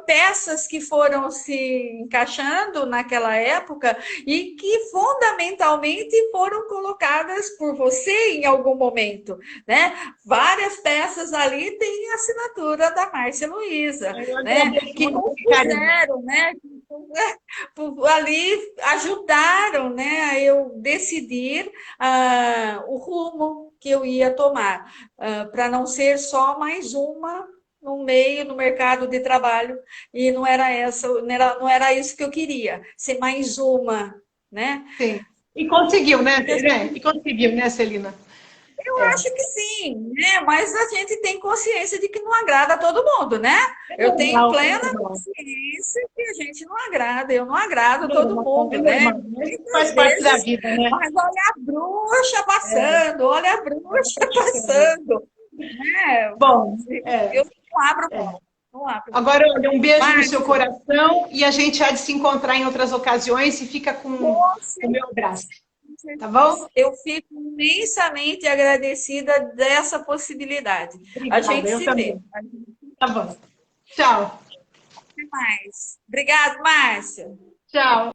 peças que foram se encaixando naquela época e que fundamentalmente foram colocadas por você em algum momento, né? Várias peças ali têm a assinatura da Márcia Luiza, né? Que compuseram, né? Ali ajudaram, né, a eu decidir o rumo que eu ia tomar, para não ser só mais uma no meio, no mercado de trabalho, e não era isso que eu queria, ser mais uma, né? Sim. E conseguiu, né? E conseguiu, né, Celina? Eu acho que sim, né? Mas a gente tem consciência de que não agrada a todo mundo, né? Eu tenho plena consciência que a gente não agrada, eu não agrado todo mundo, né? Faz parte da vida, né? Mas olha a bruxa passando, olha a bruxa passando. Né? Bom, eu não abro mão. Não abro mão. Agora, olha, um beijo no seu coração e a gente há de se encontrar em outras ocasiões e fica com o meu abraço. Tá bom? Eu fico imensamente agradecida dessa possibilidade. Obrigada, a gente se vê. Tá bom. Tchau. Até mais. Obrigada, Márcia. Tchau.